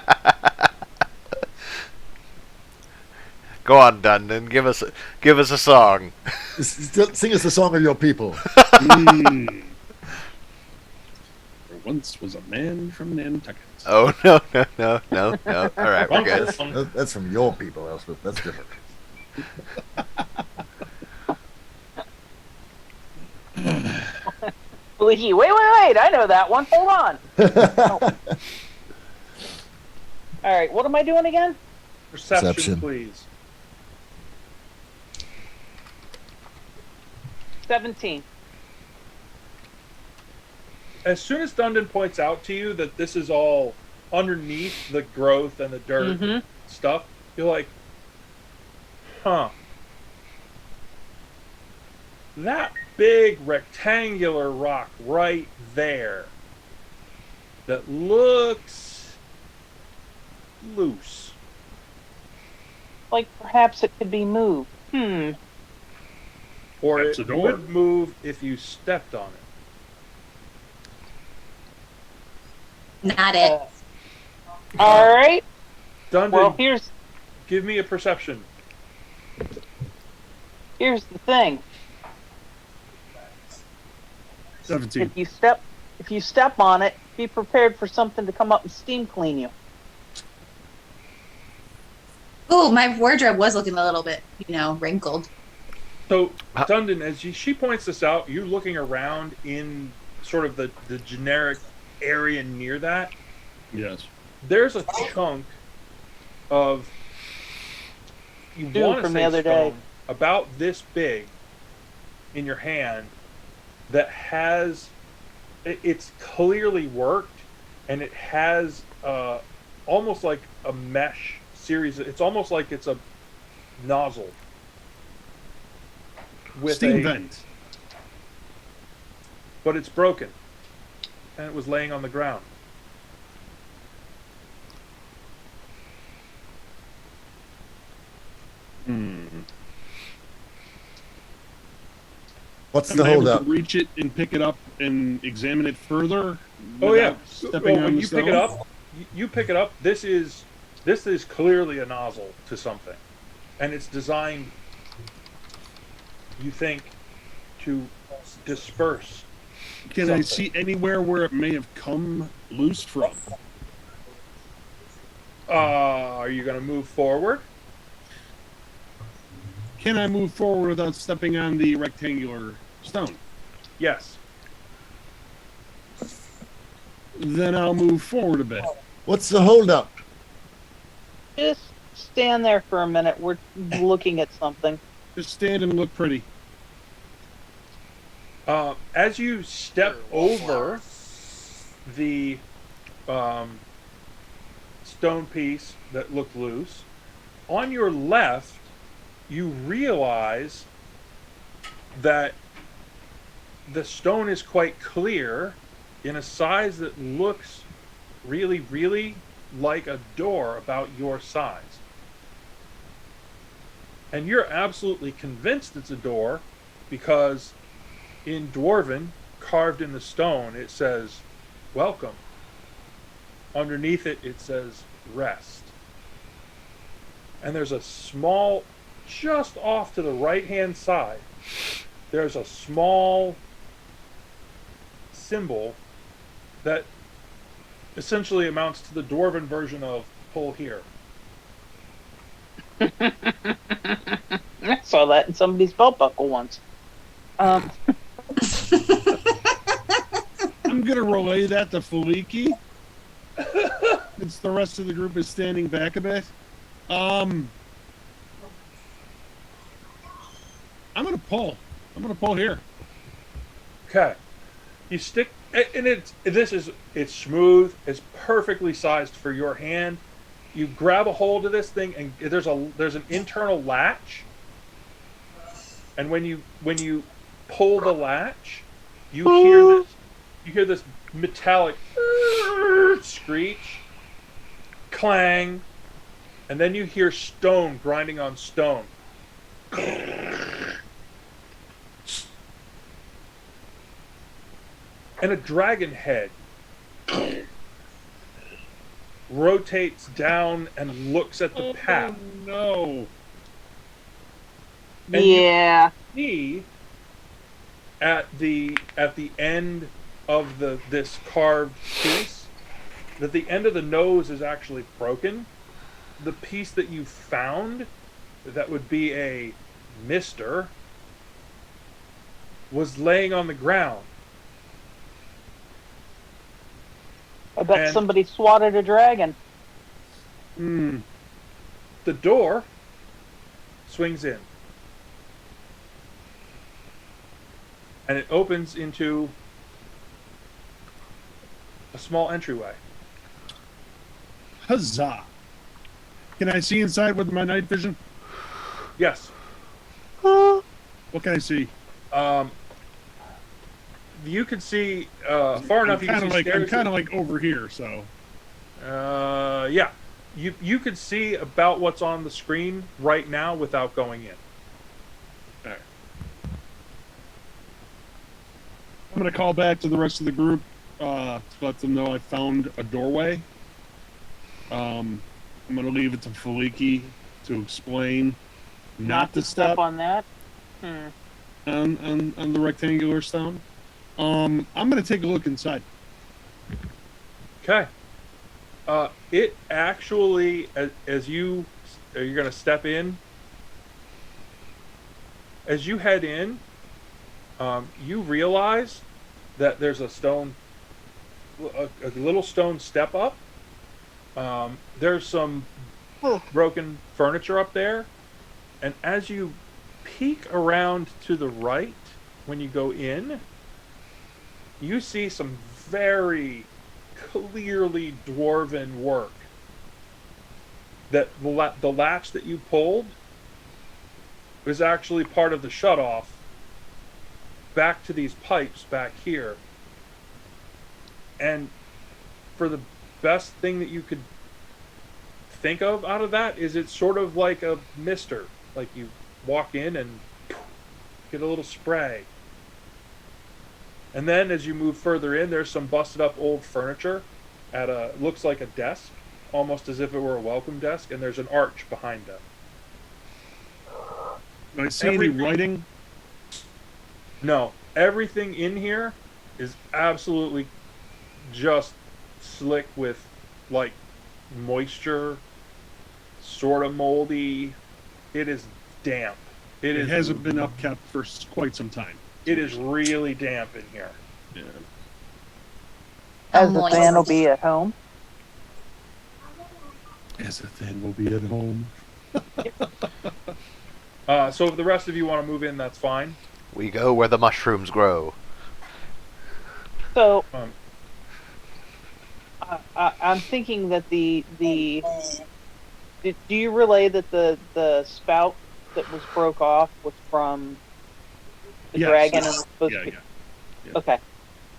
Go on, Dundon. Give us a song. Sing us the song of your people. There once was a man from Nantucket. Oh no. All right, we're good. That's from your people, Elspeth. That's different. Wait, I know that one. Hold on. All right, what am I doing again? Perception, please. 17. As soon as Dundon points out to you that this is all underneath the growth and the dirt stuff, you're like, huh. That big rectangular rock right there that looks loose. Like perhaps it could be moved. Or That's it a door. would move if you stepped on it. Not it. All right. Dundon, Well, here's give me a perception. the thing. 17. If you step on it, be prepared for something to come up and steam clean you. Ooh, my wardrobe was looking a little bit, wrinkled. So, Dundon, as she points this out, you're looking around in sort of the generic area near that. Yes. There's a chunk of Dude from the other day. about this big in your hand that has it's clearly worked, and it has almost like a mesh series. It's almost like it's a nozzle with Steam vent. but it's broken, and it was laying on the ground. What's Am the I able holdup? to reach it and pick it up and examine it further? Oh yeah, without stepping on when the you stone? pick it up, you pick it up. This is clearly a nozzle to something, and it's designed, you think, to disperse. Can I see anywhere where it may have come loose from? Are you going to move forward? Can I move forward without stepping on the rectangular stone? Yes. Then I'll move forward a bit. What's the holdup? Just stand there for a minute. We're looking at something. Just stand and look pretty. As you step over the stone piece that looked loose, on your left, you realize that the stone is quite clear in a size that looks really, really like a door about your size. And you're absolutely convinced it's a door because in Dwarven, carved in the stone, it says, "Welcome." Underneath it, it says, "Rest." And there's a small, just off to the right-hand side, there's a small symbol that essentially amounts to the Dwarven version of "pull here." I saw that in somebody's belt buckle once. I'm gonna relay that to Faliki. Since the rest of the group is standing back a bit. I'm gonna pull. I'm gonna pull here. Okay. You stick, and it's smooth, it's perfectly sized for your hand. You grab a hold of this thing, and there's an internal latch. And when you pull the latch, you hear this metallic screech, clang, and then you hear stone grinding on stone. And a dragon head rotates down and looks at the path. Oh, no. And Yeah. you see at the end of this carved piece that the end of the nose is actually broken. The piece that you found that would be a mister was laying on the ground. I bet And- somebody swatted a dragon. Hmm. The door swings in. And it opens into a small entryway. Huzzah. Can I see inside with my night vision? Yes. What can I see? You can see far enough. You can see I'm stairs. kind of like over here, so. Yeah. You can see about what's on the screen right now without going in. All right. I'm going to call back to the rest of the group to let them know I found a doorway. I'm going to leave it to Faliki to explain not to step on that. on the rectangular stone. I'm going to take a look inside. Okay. It actually, as you're going to step in, as you head in, you realize that there's a little stone step up. There's some broken furniture up there, and as you peek around to the right when you go in, you see some very clearly dwarven work. That the latch that you pulled was actually part of the shutoff back to these pipes back here. And for the best thing that you could think of out of that is it's sort of like a mister. Like you walk in and get a little spray. And then as you move further in, there's some busted up old furniture looks like a desk, almost as if it were a welcome desk, and there's an arch behind them. Do I see any writing? No, everything in here is absolutely just slick with like moisture, sort of moldy. It is damp. It hasn't been upkept for quite some time. It is really damp in here. Yeah. As the Moist. fan will be at home. As if then we'll be at home. So if the rest of you want to move in, that's fine. We go where the mushrooms grow. So Um, I'm thinking that do you relay that the spout that was broke off was from the Yes. dragon and was supposed Yeah, to be... yeah. Okay.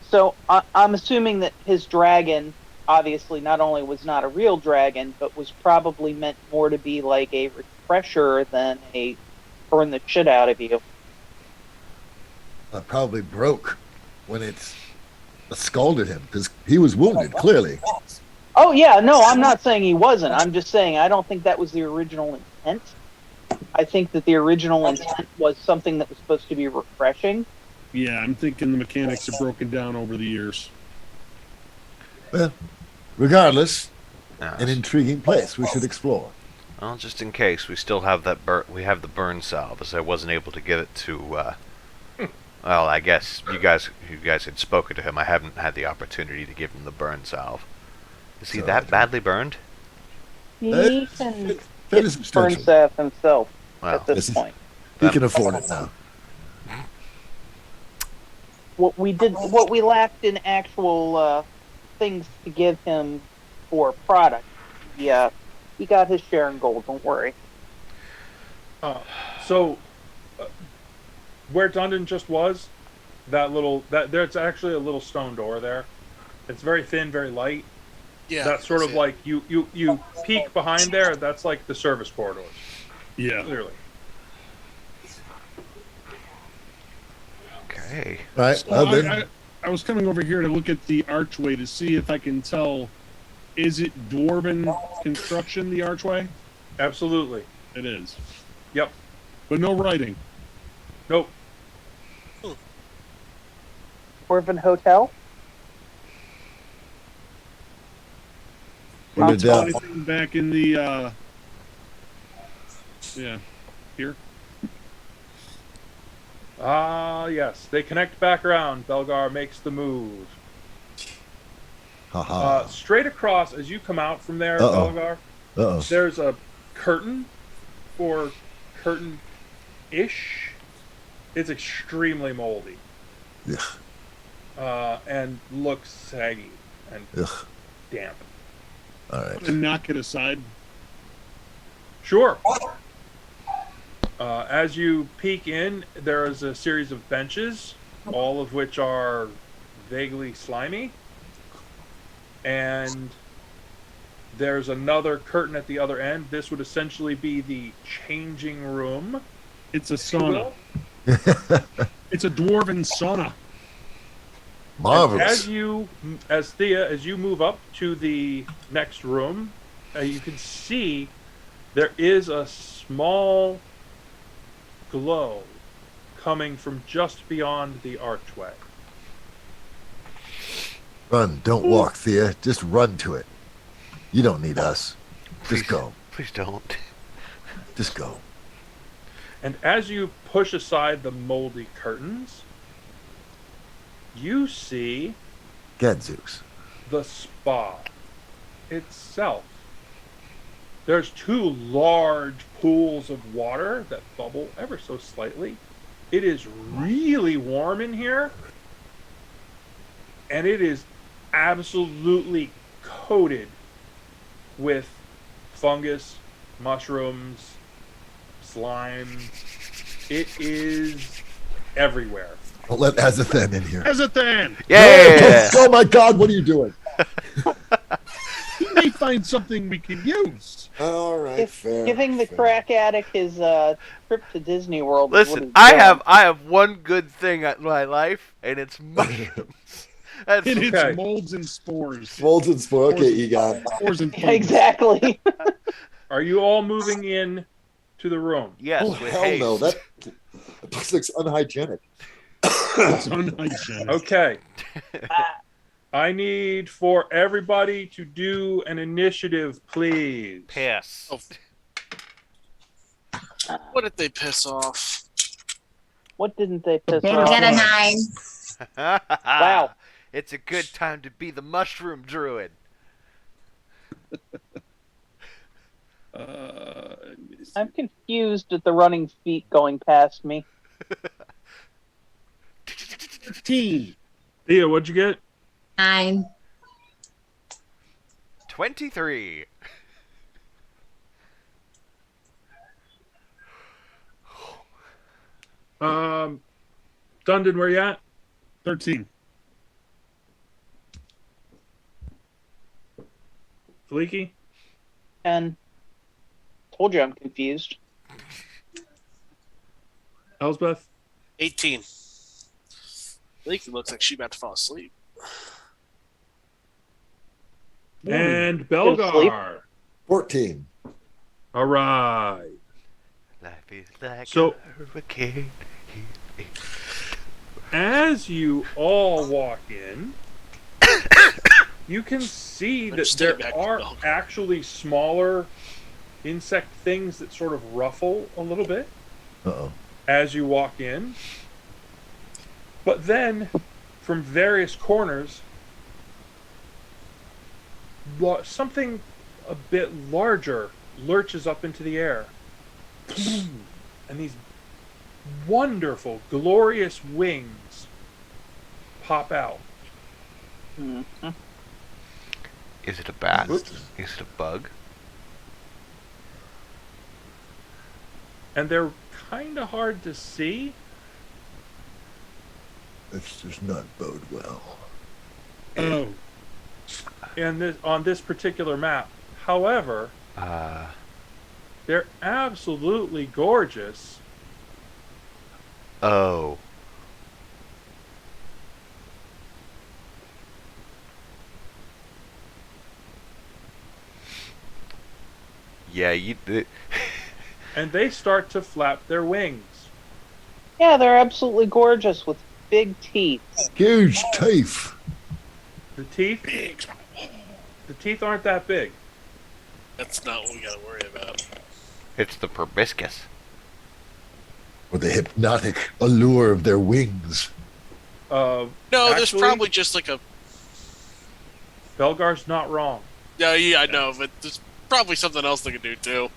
So I'm assuming that his dragon obviously not only was not a real dragon, but was probably meant more to be like a refresher than a burn the shit out of you. Probably broke when it scalded him because he was wounded, clearly. Oh yeah, no, I'm not saying he wasn't. I'm just saying I don't think that was the original intent. I think that the original intent was something that was supposed to be refreshing. Yeah, I'm thinking the mechanics have broken down over the years. Well, regardless, Yes. an intriguing place we should explore. Well, just in case, we still have that we have the burn salve, as I wasn't able to give it to. Well, I guess you guys had spoken to him. I haven't had the opportunity to give him the burn salve. Is he So, that badly burned? He can That get is burn substantial. salve himself Well, at this point. He can afford it now. What we lacked in actual things to give him for product. Yeah, he got his share in gold. Don't worry. So, where Dundon just was, there's actually a little stone door there. It's very thin, very light. Yeah. That's sort of it. like you peek behind there. That's like the service corridors, Yeah. clearly. okay. Right. So then, I was coming over here to look at the archway to see if I can tell, is it dwarven construction, the archway? Absolutely. It is. Yep. But no writing. Nope. Dwarven Hotel. Put it Can't tell down. anything back in the yeah, here. Yes. They connect back around. Belgar makes the move. Haha. Straight across, as you come out from there, Uh-oh. Belgar, Uh-oh. there's a curtain or curtain-ish. It's extremely moldy. Ugh. And looks saggy and Ugh. damp. All right. And knock it aside. Sure. As you peek in, there is a series of benches, all of which are vaguely slimy. And there's another curtain at the other end. This would essentially be the changing room. It's a if you sauna. will. It's a dwarven sauna. Marvelous. As you move up to the next room, you can see there is a small glow coming from just beyond the archway. Run, don't walk, Thea. Just run to it. You don't need us. Just go. Please don't. Just go. And as you push aside the moldy curtains, you see Gadzooks. the spa itself. There's two large pools of water that bubble ever so slightly. It is really warm in here, and it is absolutely coated with fungus, mushrooms, slime. It is everywhere. Don't let Azathan in here. Azathan! Yeah. Oh my God, what are you doing? He may find something we can use. All right, Giving the crack addict his trip to Disney World. Listen, I have one good thing in my life, and it's mushrooms. That's And it's Okay. molds and spores. Molds and spore. Okay, Egon. Spores and fungus. Exactly. Are you all moving in to the room? yes, Oh, with hell haste. no. That looks unhygienic. It's unhygienic. Okay. I need for everybody to do an initiative, please. Piss. Oh. What did they piss off? What didn't they piss Butter- off? Get a Nice. 9. Wow. It's a good time to be the mushroom druid. I'm confused at the running feet going past me. 13. Thea, what'd you get? 9. 23. Dundon, where you at? 13. Fleeky? And told you I'm confused. Elsbeth? 18. Leaky looks like she's about to fall asleep. And Go to sleep. Belgar. 14. All right. Life is like So- a hurricane. As you all walk in, you can see I'm that just there taking back the are dog. actually smaller insect things that sort of ruffle a little bit Uh-oh. as you walk in. But then, from various corners, something a bit larger lurches up into the air. And these wonderful, glorious wings pop out. Mhm. Is it a bat? Whoops. Is it a bug? And they're kind of hard to see. This does not bode well. Oh, On this particular map. However, they're absolutely gorgeous. Oh. Yeah, And they start to flap their wings. Yeah, they're absolutely gorgeous with big teeth. Huge teeth. The teeth, the teeth aren't that big. That's not what we gotta worry about. it's the proboscis. Or the hypnotic allure of their wings. No, there's Actually- probably just like a. Belgar's not wrong. Yeah, I know, but there's probably something else they could do too.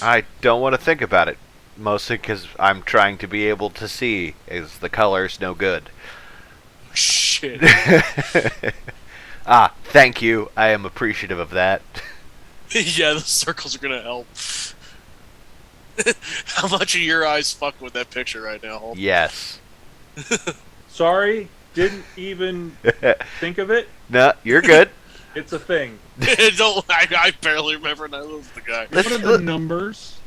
I don't want to think about it. Mostly because I'm trying to be able to see. Is the colors no good? Shit. Thank you. I am appreciative of that. Yeah, the circles are gonna help. How much of your eyes fuck with that picture right now, Holt? Yes. Sorry, didn't even think of it. No, you're good. It's a thing. I barely remember, and I love the guy. what are the numbers?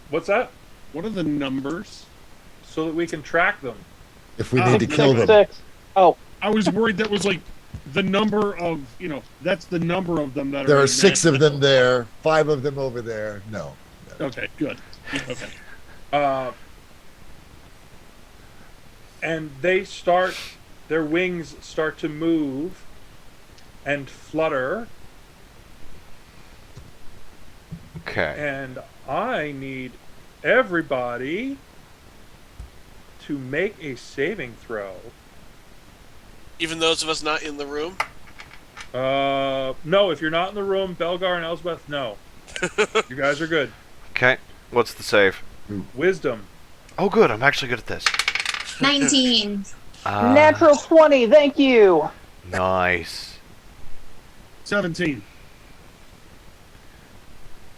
What's that? What are the numbers? So that we can track them. If we need to kill them. 666. Oh, I was worried that was like the number of, that's the number of them that are. There are in 6 that. of them there, 5 of them over there. No. Okay, good. Okay. And their wings start to move and flutter, Okay. and I need everybody to make a saving throw. Even those of us not in the room. No, if you're not in the room, Belgar and Elsbeth, no. You guys are good. Okay. What's the save? Wisdom. Oh, good. I'm actually good at this. 19. natural 20. Thank you. Nice. 17.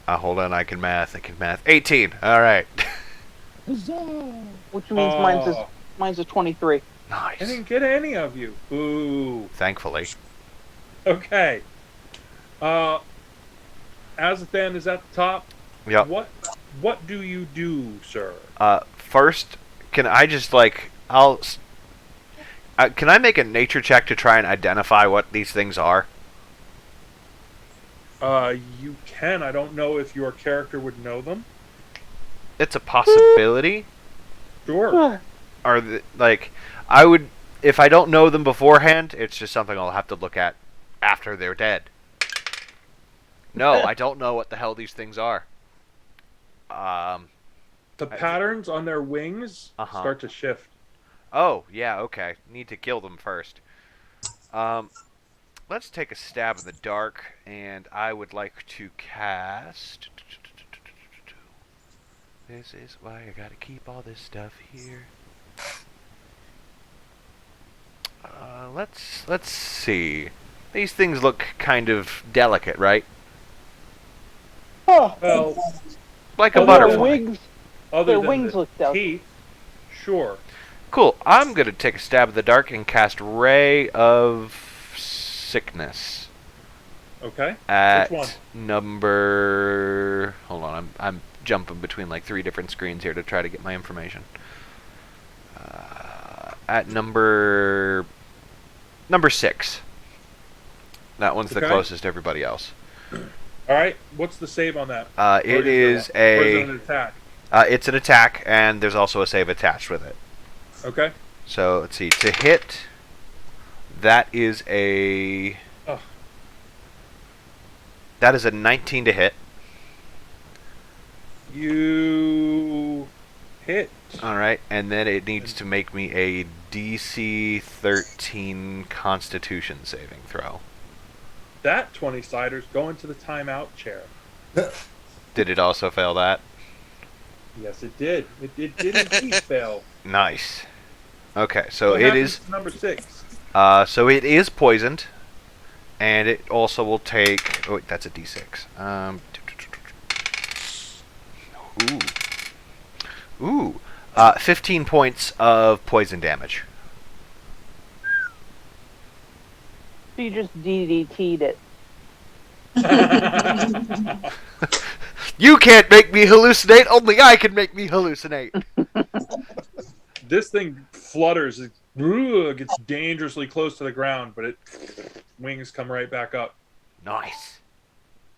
Hold on. I can math. 18. All right. Huzzah! Which means mine's a 23. I Nice. didn't get any of you. Boo. Thankfully. Okay. Azathan is at the top. Yep. What do you do, sir? First, can I just can I make a nature check to try and identify what these things are? You can. I don't know if your character would know them. It's a possibility. Sure. Are I would, if I don't know them beforehand, it's just something I'll have to look at after they're dead. No, I don't know what the hell these things are. The patterns on their wings Uh-huh. start to shift. Oh, yeah, okay. Need to kill them first. Let's take a stab in the dark, and I would like to cast... This is why I gotta keep all this stuff here. Let's see. These things look kind of delicate, right? Oh, Well, Like a Oh, their butterfly. wings. other Their than wings the look delicate. teeth, sure. Cool. I'm gonna take a stab in the dark and cast Ray of Sickness. Okay. At Which one? number... Hold on, I'm jumping between like 3 different screens here to try to get my information. At number 6. That one's the Okay. closest to everybody else. All right. What's the save on that? It is Or is it an attack? It's an attack, and there's also a save attached with it. Okay. So let's see. To hit, that is a... Oh. That is a 19 to hit. You hit. All right, and then it needs to make me a DC 13 Constitution saving throw. That 20-sider's going to the timeout chair. Did it also fail that? Yes, it did. It did indeed fail. Nice. Okay, so What it happens is. to number 6. So it is poisoned, and it also will take. Oh wait, that's a D6. Ooh. 15 points of poison damage. So you just DDT'd it. You can't make me hallucinate. Only I can make me hallucinate. This thing flutters. It gets dangerously close to the ground, but wings come right back up. Nice.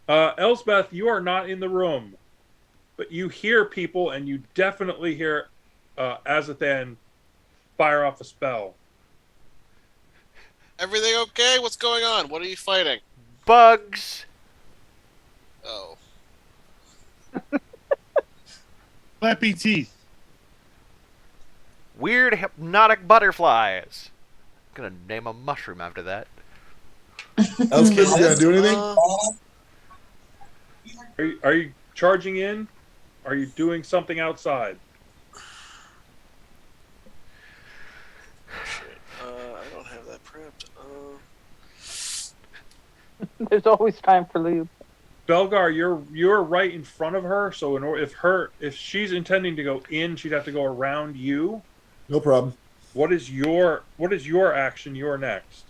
Elsbeth, you are not in the room, but you hear people, and you definitely hear Azathan fire off a spell. Everything okay? What's going on? What are you fighting? Bugs. Oh. Flappy teeth. Weird hypnotic butterflies. I'm gonna name a mushroom after that. Else, kids, you gonna do anything? Are you charging in? Are you doing something outside? I don't have that prepped. There's always time for lube. Belgar, you're right in front of her. So if she's intending to go in, she'd have to go around you. No problem. What is your action? You're next.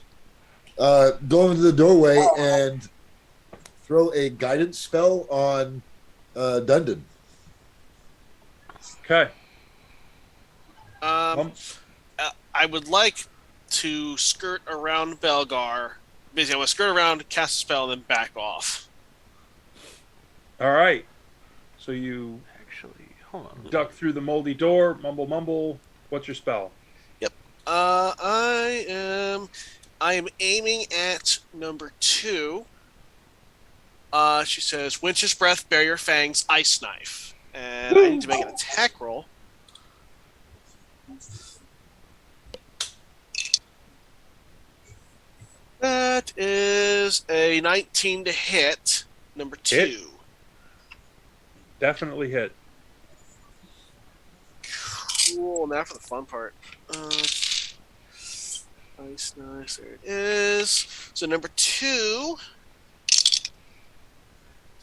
Go into the doorway and throw a guidance spell on Dundon. Okay. I would like to skirt around Belgar. Basically, I want to skirt around, cast a spell, and then back off. All right. So you Actually, hold on. duck through the moldy door. Mumble, mumble. What's your spell? I am aiming at number 2. She says, Winter's Breath, Barrier Fangs, Ice Knife. And I need to make an attack roll. That is a 19 to hit, number 2. Hit. Definitely hit. Cool, now for the fun part. Ice Knife, there it is. So number 2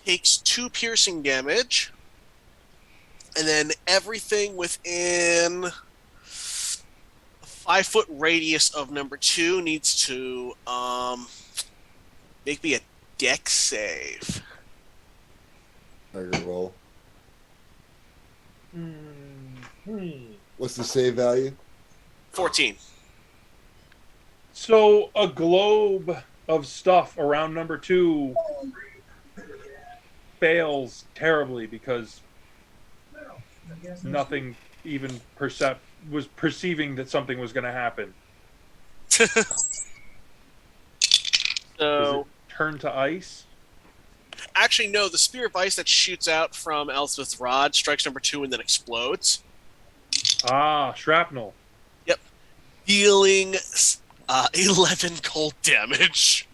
takes 2 piercing damage. And then everything within a 5-foot radius of number 2 needs to make me a dex save. Target roll. What's the save value? 14. So a globe of stuff around number 2 fails terribly because nothing even was perceiving that something was going to happen. Does So, it turn to ice? actually, no, the spear of ice that shoots out from Elspeth's rod strikes number 2 and then explodes, Ah, shrapnel. dealing 11 cold damage.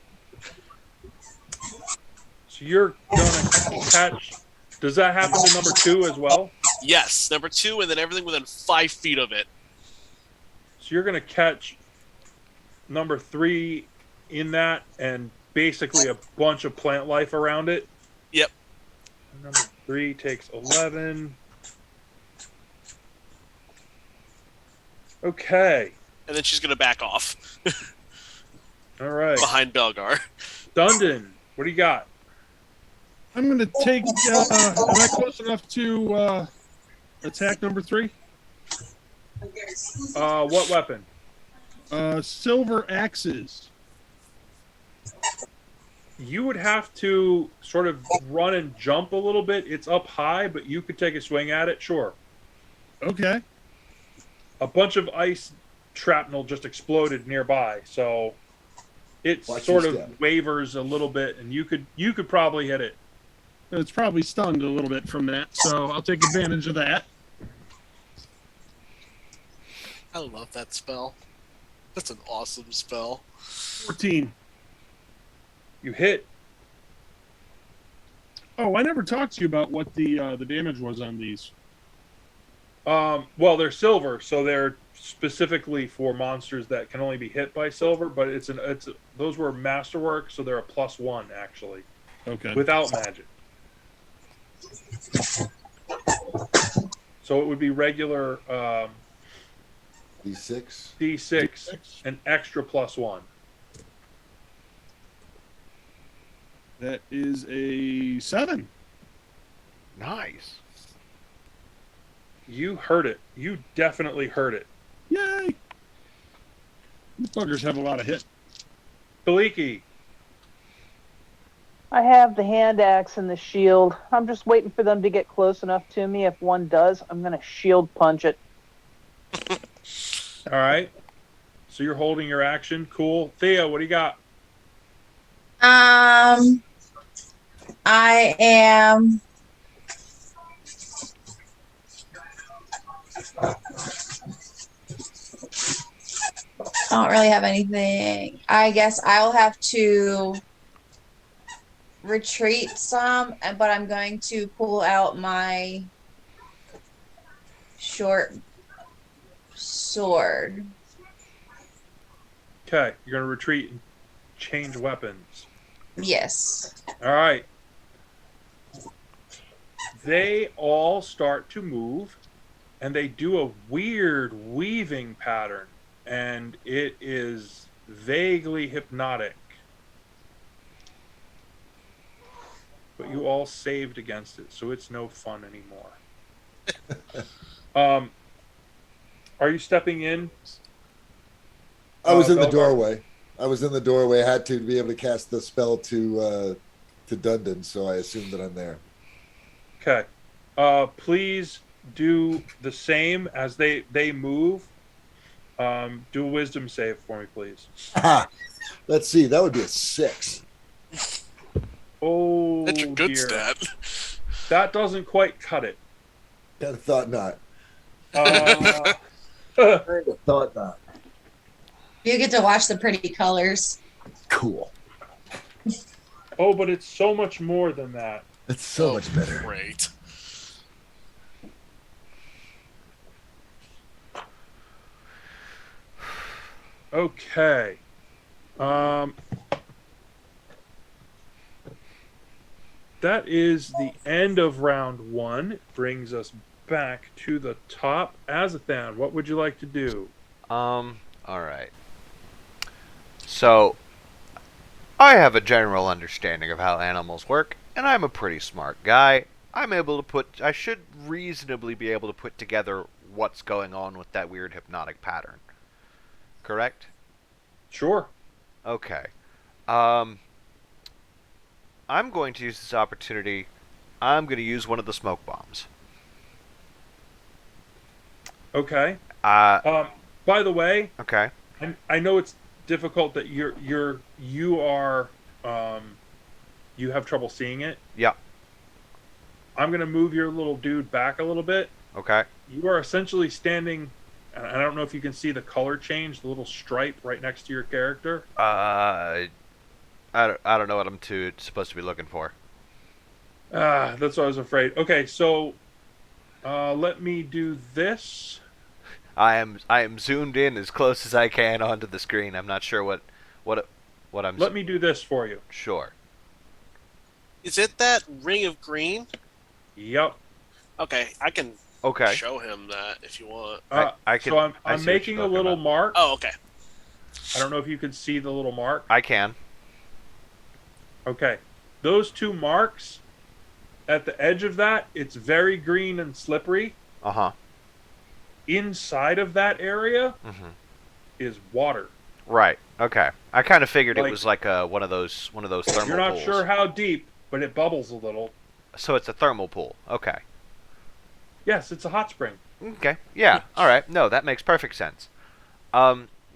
So you're gonna catch. Does that happen to number 2 as well? Yes, number 2, and then everything within 5 feet of it. So you're gonna catch number 3 in that, and basically a bunch of plant life around it. Yep. Number 3 takes 11. Okay. And then she's going to back off All right. behind Belgar. Dundon, What do you got? I'm going to take. Am I close enough to attack number 3? What weapon? Silver axes. You would have to sort of run and jump a little bit. It's up high, but you could take a swing at it. Sure. Okay. A bunch of ice shrapnel just exploded nearby, so it Watch sort your of step. wavers a little bit, and you could probably hit it. It's probably stunned a little bit from that, so I'll take advantage of that. I love that spell. That's an awesome spell. 14. You hit. Oh, I never talked to you about what the damage was on these. Well, they're silver, so they're specifically for monsters that can only be hit by silver. But those were masterwork, so they're a +1 actually, Okay. without magic. So it would be regular D6. D6, an extra +1. That is a 7. Nice. You heard it. You definitely heard it. Yay! These buggers have a lot of hit. Kaliki, I have the hand axe and the shield. I'm just waiting for them to get close enough to me. If one does, I'm going to shield punch it. all right. So you're holding your action. Cool. Thea, what do you got? I am. I don't really have anything. I guess I'll have to retreat some, but I'm going to pull out my short sword. Okay, you're gonna retreat and change weapons. Yes. All right. They all start to move, and they do a weird weaving pattern, and it is vaguely hypnotic. But you all saved against it, so it's no fun anymore. Are you stepping in? I was in the Belgar? doorway. I was in the doorway. I had to be able to cast the spell to Dundon, so I assume that I'm there. Okay. Please do the same as they move. Do a wisdom save for me, please. Let's see. That would be a 6. Oh, That's a good dear. stat. That doesn't quite cut it. Kind of thought not. Uh, Kind of thought not. You get to watch the pretty colors. Cool. oh, but it's so much more than that. It's so much better. Great. Okay. That is the end of round 1. It brings us back to the top. Azathan, what would you like to do? All right. So, I have a general understanding of how animals work, and I'm a pretty smart guy. I should reasonably be able to put together what's going on with that weird hypnotic pattern. Correct? Sure. Okay. I'm going to use this opportunity. I'm going to use one of the smoke bombs. Okay. Uh, By the way, okay. I know it's difficult that you have trouble seeing it. Yeah. I'm gonna move your little dude back a little bit. Okay. You are essentially standing, and I don't know if you can see the color change, the little stripe right next to your character. I don't know what I'm supposed to be looking for. That's what I was afraid. Okay, so let me do this. I am zoomed in as close as I can onto the screen. I'm not sure what I'm. Let me do this for you. Sure. Is it that ring of green? Yep. Okay, I can Okay. show him that if you want. I can. So I I'm see what making you're a talking little about. mark. Oh, okay. I don't know if you can see the little mark. I can. Okay. Those two marks at the edge of that, it's very green and slippery. Uh-huh. Inside of that area Mm-hmm. is water. Right. Okay. I kind of figured it Like- was like one of those thermal You're not pools. sure how deep, but it bubbles a little. So it's a thermal pool. Okay. Yes, it's a hot spring. Okay. Yeah. All right. No, that makes perfect sense.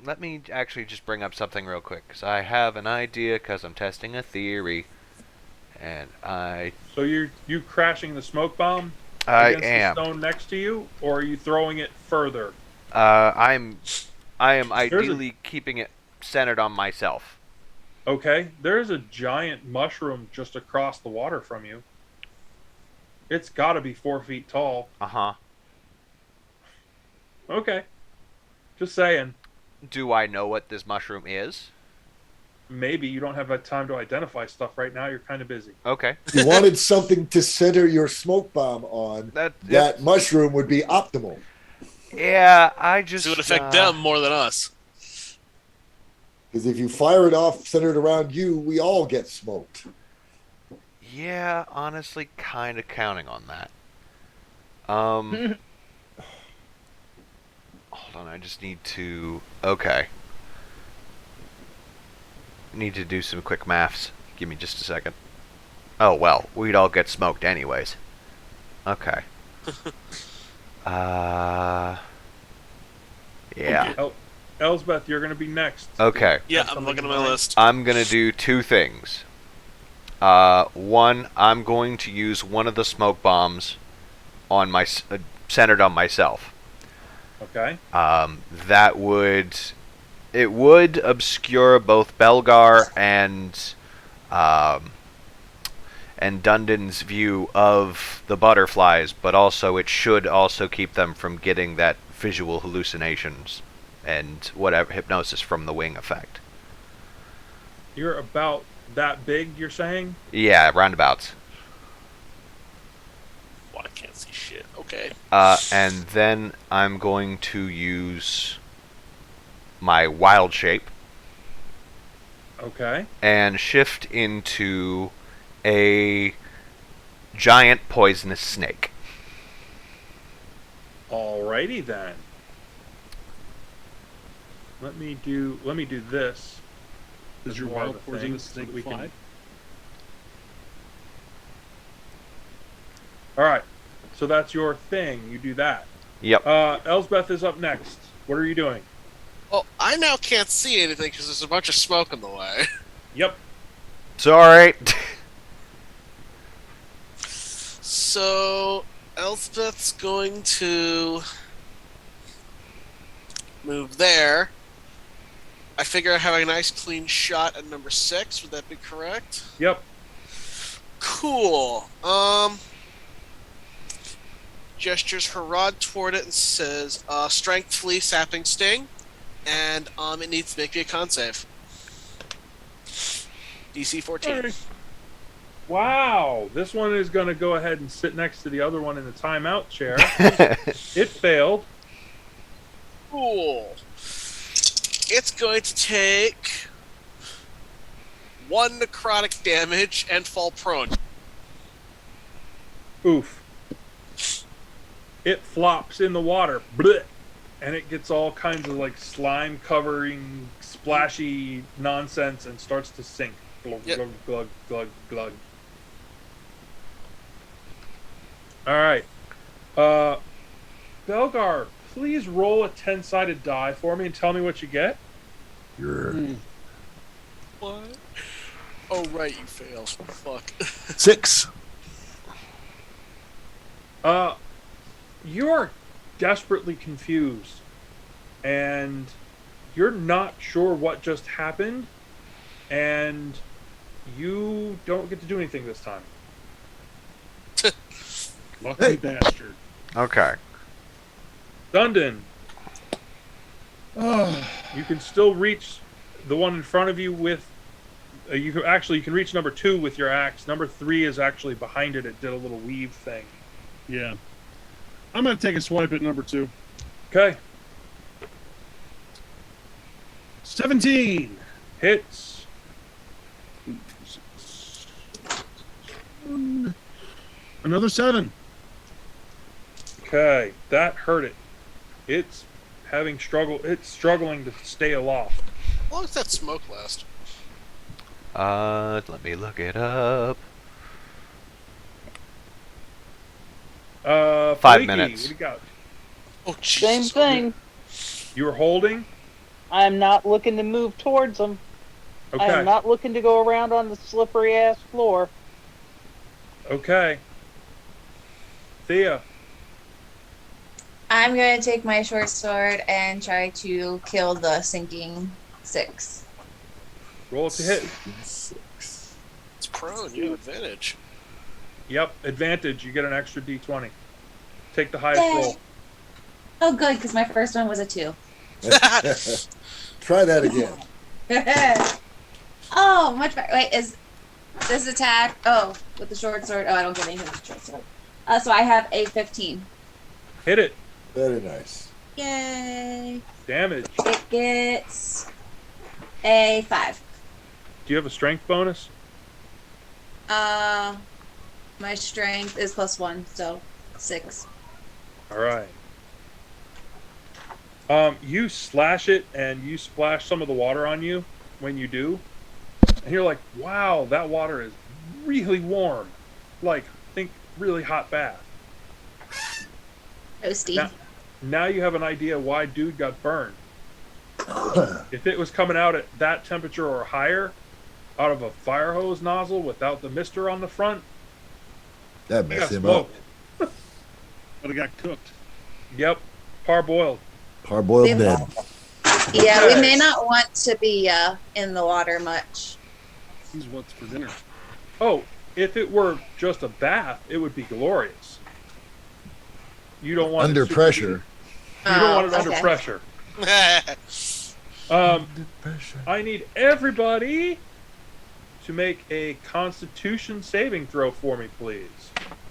Let me actually just bring up something real quick, because I have an idea, because I'm testing a theory, and So you crashing the smoke bomb I against am. the stone next to you, or are you throwing it further? I am ideally keeping it centered on myself. Okay, there's a giant mushroom just across the water from you. It's got to be 4 feet tall. Uh-huh. Okay, just saying. Do I know what this mushroom is? Maybe you don't have time to identify stuff right now. You're kind of busy. Okay. If you wanted something to center your smoke bomb on, that mushroom would be optimal. Yeah, I just... So it would affect them more than us. Because if you fire it off centered around you, we all get smoked. Yeah, honestly, kind of counting on that. Hold on, I just need to... Okay. Need to do some quick maths. Give me just a second. Oh, well, we'd all get smoked anyways. Okay. Yeah. Elsbeth, you're going to be next. Okay. Yeah, Have I'm something looking at in my mind? list. I'm gonna do two things. One, I'm going to use one of the smoke bombs on my centered on myself. Okay. That would obscure both Belgar and Dundon's view of the butterflies, but also it should also keep them from getting that visual hallucinations and whatever hypnosis from the wing effect. You're about that big, you're saying? Yeah, roundabouts. Well, I can't see shit. Okay. And then I'm going to use my wild shape Okay. and shift into a giant poisonous snake. Alrighty then. Let me do this. Does as your more of wild a poisonous thing so snake that we can- fly? All right. So that's your thing. You do that. Yep. Elsbeth is up next. What are you doing? Well, I now can't see anything because there's a bunch of smoke in the way. Yep. It's alright. So, Elspeth's going to move there. I figure I have a nice clean shot at number 6. Would that be correct? Yep. Cool. Gestures her rod toward it and says, strength, flee, sapping, sting. And it needs to make me a con save. DC 14. Alright. Wow. This one is going to go ahead and sit next to the other one in the timeout chair. It failed. Cool. It's going to take 1 necrotic damage and fall prone. Oof. It flops in the water. Blech. And it gets all kinds of like slime covering splashy nonsense and starts to sink. Glug, Yep. glug, glug, glug, glug. Alright. Belgar, please roll a 10-sided die for me and tell me what you get. You're What? Oh, right, you fail. Fuck. 6. You are desperately confused. And you're not sure what just happened. And you don't get to do anything this time. Lucky Hey. bastard. Okay. Dundon, you can still reach the one in front of you with. You can reach number 2 with your axe. Number 3 is actually behind it. It did a little weave thing. Yeah. I'm going to take a swipe at number 2. Okay, 17. hits. Another 7. Okay, that hurt it. It's It's struggling to stay aloft. How long does that smoke last? Let me look it up. 5 Fleeky, minutes. What do you got? Oh, Same Jesus. thing. You were holding. I'm not looking to move towards them. I Okay. am not looking to go around on the slippery ass floor. Okay. Thea. I'm going to take my short sword and try to kill the sinking 6. Roll it to hit. It's prone. You have advantage. Yep. Advantage. You get an extra D20. Take the highest Yay. roll. Oh, good, because my first one was a 2. Try that again. Oh, much better. Wait, is this attack? Oh, with the short sword. Oh, I don't get anything with the short sword. So I have a 15. Hit it. Very nice. Yay. Damage. It gets a 5. Do you have a strength bonus? My strength is +1, so 6. All right. You slash it and you splash some of the water on you when you do. And you're like, wow, that water is really warm. Like, think really hot bath. Toasty. Now you have an idea why dude got burned. If it was coming out at that temperature or higher, out of a fire hose nozzle without the mister on the front, That he messed got him up. smoked. But it got cooked. Yep. Parboiled. Hard-boiled Yep. dead. Yeah, we Okay. may not want to be in the water much. He's what's for dinner. Oh, if it were just a bath, it would be glorious. You don't want Under it super pressure. heat. You don't want it Oh, under okay. pressure. Pressure. I need everybody to make a Constitution saving throw for me, please.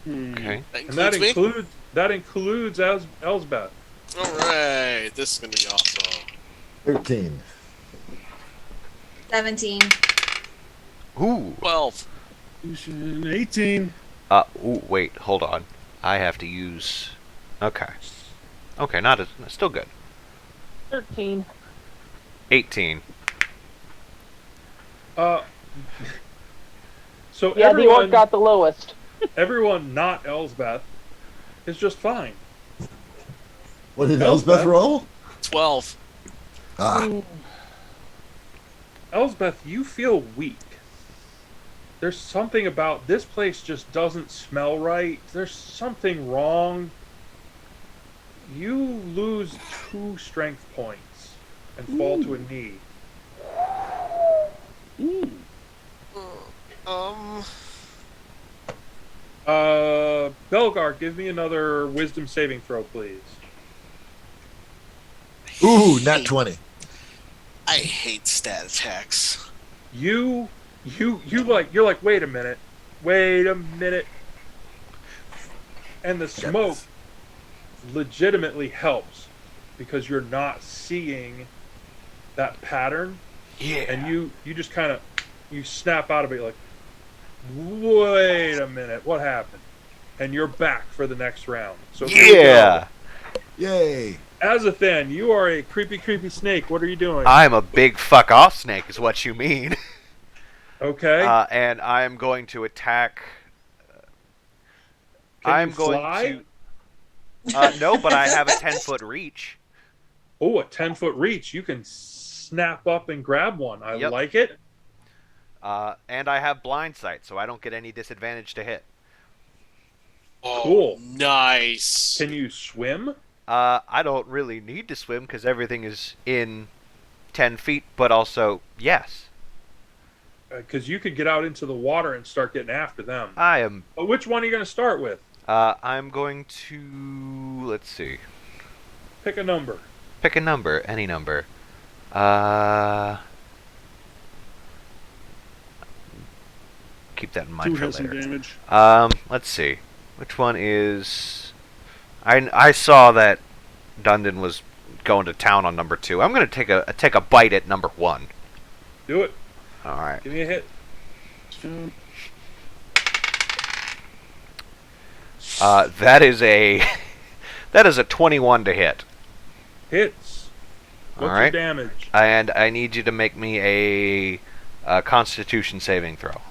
Okay. That And that includes me? includes Elsbeth. Alright, this is gonna be awesome. 13. 17. Ooh. 12. 18. Ooh, wait, hold on. I have to use... Okay. Okay, not as... Still good. 13. 18. So Yeah, the orc got the lowest. everyone not Elsbeth is just fine. What did Elsbeth? Elsbeth roll? 12. Ah, Elsbeth, you feel weak. There's something about this place just doesn't smell right. There's something wrong. You lose 2 strength points and fall to a knee. Belgar, give me another wisdom saving throw, please. ooh, nat 20. I hate stat attacks. You're like, wait a minute. And the smoke legitimately helps because you're not seeing that pattern. Yeah. And you just kind of, you snap out of it like, wait a minute, what happened? And you're back for the next round. So here we go. Yeah. Yay. Azathan, you are a creepy snake. What are you doing? I'm a big fuck off snake, is what you mean. Okay. And I'm going to attack. Can I'm you going fly? to. No, but I have a 10-foot reach. Oh, a 10-foot reach. You can snap up and grab one. I Yep. like it. And I have blind sight, so I don't get any disadvantage to hit. Oh, Cool. Nice. Can you swim? I don't really need to swim because everything is in 10 feet, but also, yes. Because you could get out into the water and start getting after them. I am. But which one are you going to start with? I'm going to. Let's see. Pick a number. Pick a number, any number. Keep that in mind 2 for has some later. damage. Let's see. Which one is? I saw that Dundon was going to town on number 2. I'm gonna take a bite at number 1. Do it. All right. Give me a hit. That is a that is a 21 to hit. Hits. What's All your right. damage? And I need you to make me a Constitution saving throw.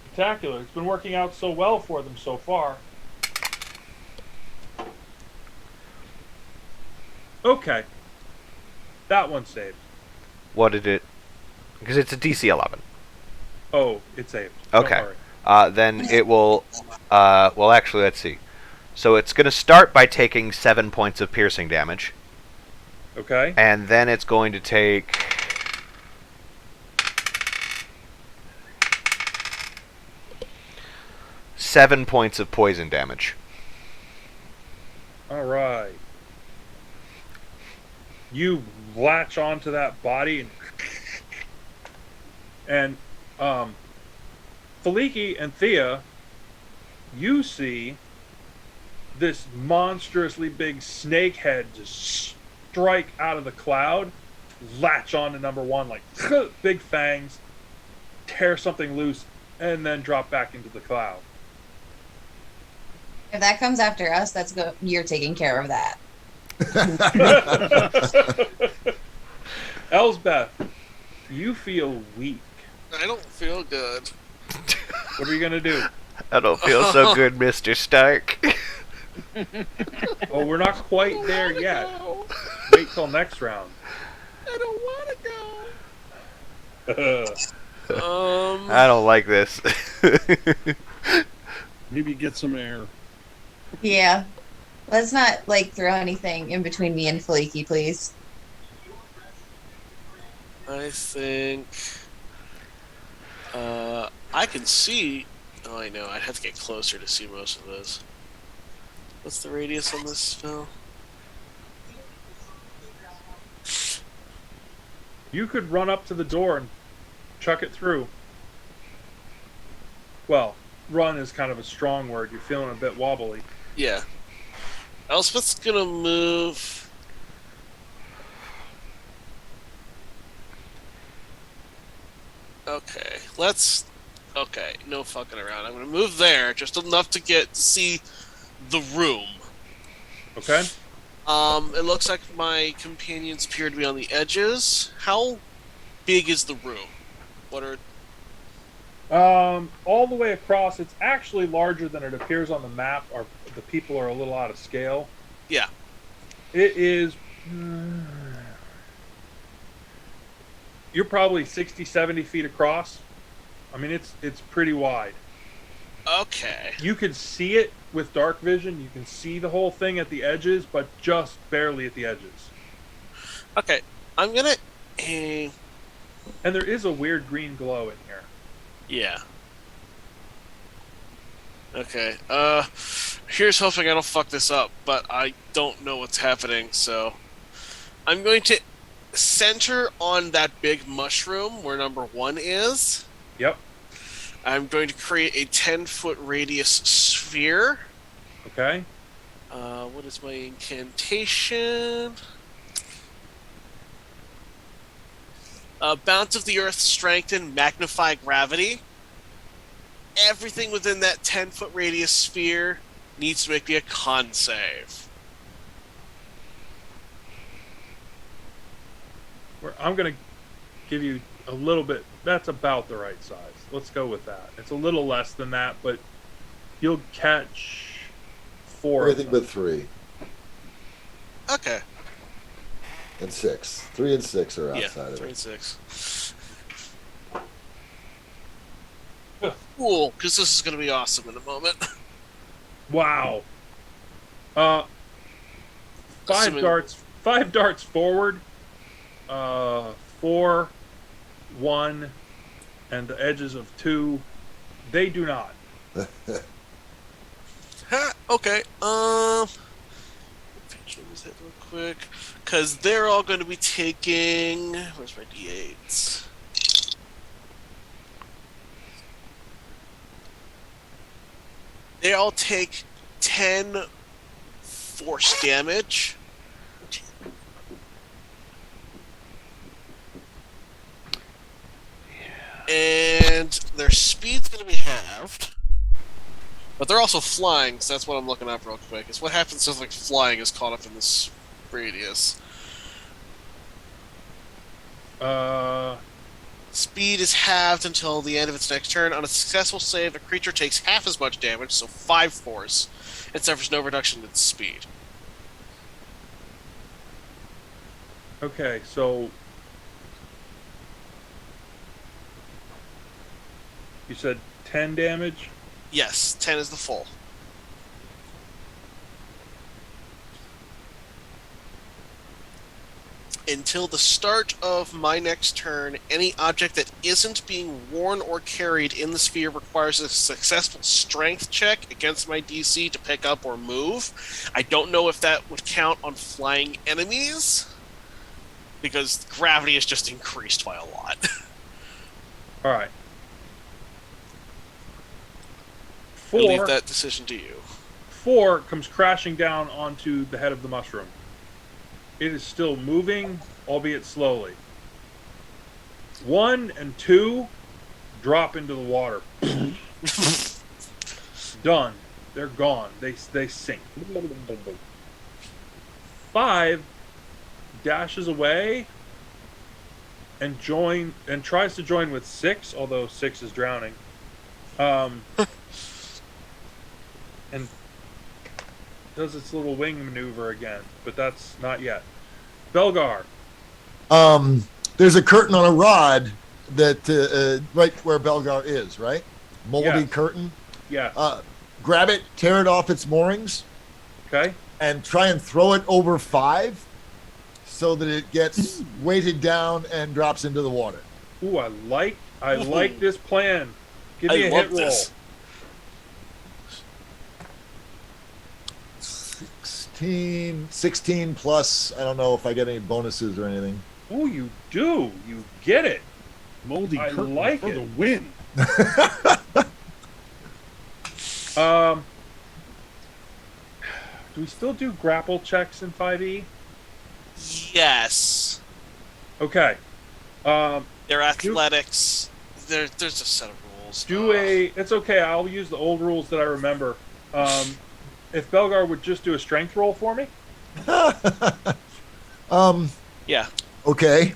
Spectacular. It's been working out so well for them so far. Okay. That one saved. What did it? Because it's a DC 11. Oh, it saved. Don't Okay. worry. Then it will. Well, actually, let's see. So it's going to start by taking 7 points of piercing damage, Okay. and then it's going to take. Seven points of poison damage. All right. You latch onto that body and Feliki and Thea, you see this monstrously big snake head just strike out of the cloud, latch onto number one like big fangs, tear something loose, and then drop back into the cloud. If that comes after us, you're taking care of that. Elsbeth, you feel weak. I don't feel good. What are you gonna do? I don't feel so good, Mr. Stark. Oh, we're not quite there yet. Wait till next round. I don't want to go. I don't like this. Maybe get some air. Yeah. Let's not throw anything in between me and Flaky, please. I think I can see. Oh, I know. I'd have to get closer to see most of this. What's the radius on this spell? You could run up to the door and chuck it through. Well, run is kind of a strong word. You're feeling a bit wobbly. Yeah. Elspeth's gonna move. Okay, okay, no fucking around. I'm gonna move there, just enough to see the room. Okay? It looks like my companions appear to be on the edges. How big is the room? What are... All the way across, it's actually larger than it appears on the map. The people are a little out of scale. Yeah. It is... You're probably 60, 70 feet across. I mean, it's pretty wide. Okay. You can see it with dark vision. You can see the whole thing at the edges, but just barely at the edges. Okay, I'm gonna... And there is a weird green glow in here. Yeah. Okay, here's hoping I don't fuck this up, but I don't know what's happening, so... I'm going to center on that big mushroom where number 1 is. Yep. I'm going to create a 10-foot radius sphere. Okay. What is my incantation? Bounce of the earth, strengthen, magnify gravity. Everything within that 10-foot radius sphere needs to make me a con save. I'm going to give you a little bit. That's about the right size. Let's go with that. It's a little less than that, but you'll catch 4. Everything but 3 Okay. and 6. 3 and 6 are Yeah, outside 3 of and it. 6. Cool, because this is going to be awesome in a moment. Wow. 5 darts. 5 darts forward. 4, 1, and the edges of 2. They do not. Okay. Let me that real quick, because they're all going to be taking. Where's my d8s? They all take 10 force damage. And their speed's going to be halved. But they're also flying, so that's what I'm looking up real quick. Is what happens if like flying is caught up in this radius. Speed is halved until the end of its next turn. On a successful save, a creature takes half as much damage, so 5 force, and suffers no reduction in its speed. Okay, so you said 10 damage? Yes, 10 is the full. Until the start of my next turn, any object that isn't being worn or carried in the sphere requires a successful strength check against my DC to pick up or move. I don't know if that would count on flying enemies, because gravity is just increased by a lot. All right. I'll leave 4, that decision to you. 4 comes crashing down onto the head of the mushroom. It is still moving, albeit slowly. 1 and 2 drop into the water. Done. They're gone. They sink. 5 dashes away and tries to join with 6, although 6 is drowning. And does its little wing maneuver again, but that's not yet. Belgar. There's a curtain on a rod that right where Belgar is, right? Moldy Yes. curtain. Yeah. Grab it, tear it off its moorings, Okay. and try and throw it over 5 so that it gets weighted down and drops into the water. Ooh, I like this plan. Give me I a love hit roll. this. 16 plus. I don't know if I get any bonuses or anything. Ooh, you do. You get it. Moldy I curtain like for it. the win. Do we still do grapple checks in 5e? Yes. Okay. They're athletics. There's a set of rules. It's okay. I'll use the old rules that I remember. If Belgar would just do a strength roll for me. Yeah. Okay.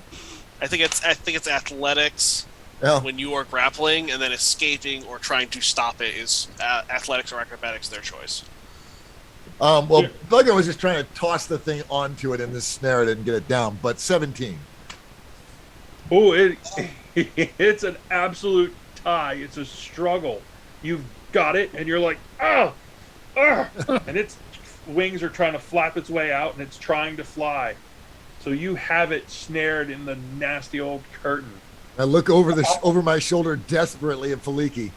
I think it's athletics Yeah. when you are grappling, and then escaping or trying to stop it is athletics or acrobatics, their choice. Well, Belgar was just trying to toss the thing onto it and this snare it and get it down, but 17. Oh, it's an absolute tie. It's a struggle. You've got it, and you're like, oh, and its wings are trying to flap its way out, and it's trying to fly. So you have it snared in the nasty old curtain. I look over my shoulder desperately at Faliki.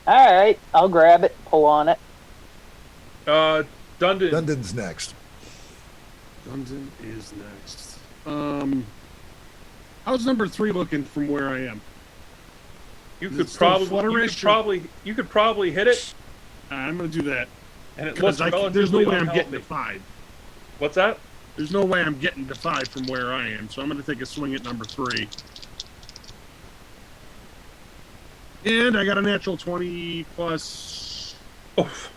All right, I'll grab it, pull on it. Dundon. Dundon's next. Dungeon is next. How's number 3 looking from where I am? You Is could it still probably you could probably hit it, I'm going to do that. and it looks Because there's no relatively way I'm getting to unhealthy. 5. What's that? There's no way I'm getting to 5 from where I am, so I'm going to take a swing at number 3. And I got a natural 20 plus. Oof.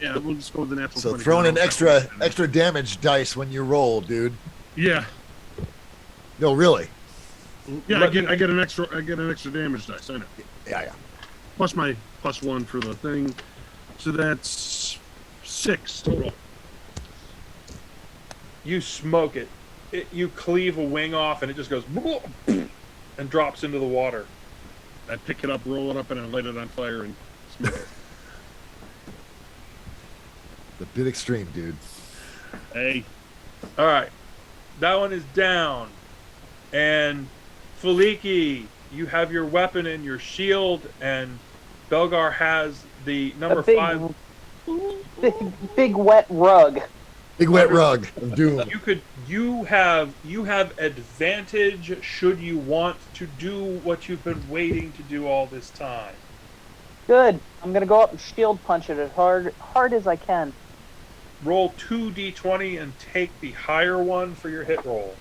Yeah, we'll just go with the natural So 20. throwing an extra damage dice when you roll, dude. Yeah, No, really. yeah. I get an extra damage dice. I know. Yeah. Plus my +1 for the thing, so that's 6 total. You smoke it. You cleave a wing off, and it just goes and drops into the water. I pick it up, roll it up, and I light it on fire and smoke it. A bit extreme, dude. Hey, All right, that one is down. And Faliki, you have your weapon and your shield, and Belgar has the number A big, 5. big wet rug. Big wet rug of doom. You have advantage should you want to do what you've been waiting to do all this time. Good. I'm gonna go up and shield punch it as hard as I can. Roll 2d20 and take the higher one for your hit roll.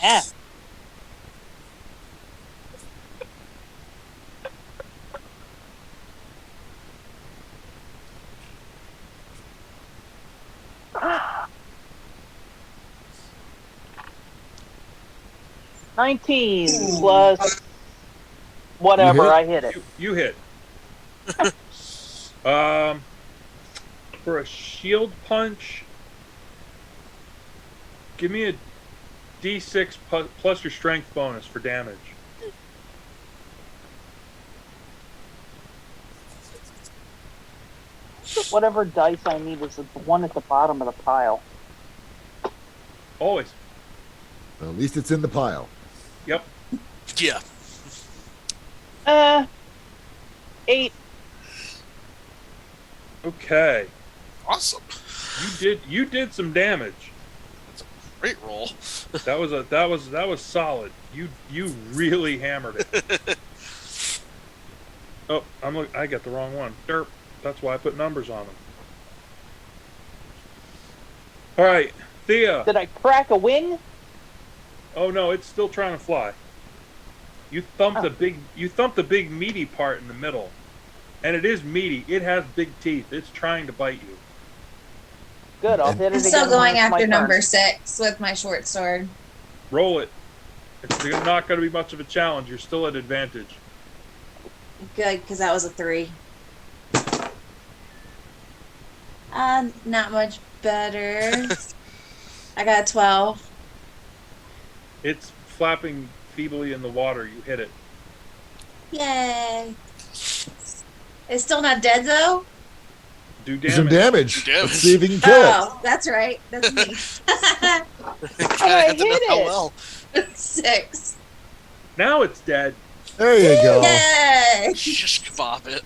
Yeah. $19 plus whatever. You hit? I hit it. You hit. Um, for a shield punch, give me a D6 plus your strength bonus for damage. Whatever dice I need is the one at the bottom of the pile. Always. Well, at least it's in the pile. Yep. Yeah. 8. Okay. Awesome. You did some damage. Great roll. That was solid. You really hammered it. Oh, I got the wrong one. Derp. That's why I put numbers on them. All right, Thea. Did I crack a wing? Oh no, it's still trying to fly. You thumped the big meaty part in the middle. And it is meaty. It has big teeth. It's trying to bite you. Good, I'll hit it I'm again. still going when it's my after turn. number 6 with my short sword. Roll it. It's not going to be much of a challenge. You're still at advantage. Good, because that was a 3. Not much better. I got a 12. It's flapping feebly in the water. You hit it. Yay. It's still not dead though? Do Do some damage. damage. Do damage. Let's see if you can kill Oh, that's right. That's me. Kinda had to know hit how it. well. 6. Now it's dead. it. There you go. Yay! Just kebab it.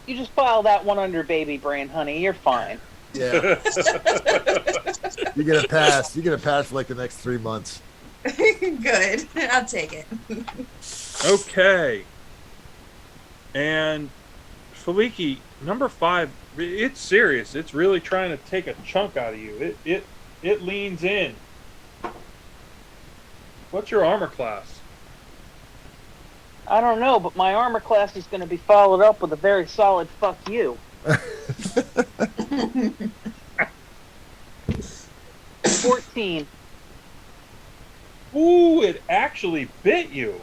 You just file that one under baby brain, honey. You're fine. Yeah. You get a pass. You get a pass for like the next 3 months. Good. I'll take it. Okay. And Faliki, number 5, it's serious. It's really trying to take a chunk out of you. It leans in. What's your armor class? I don't know, but my armor class is going to be followed up with a very solid fuck you. 14. Ooh, it actually bit you.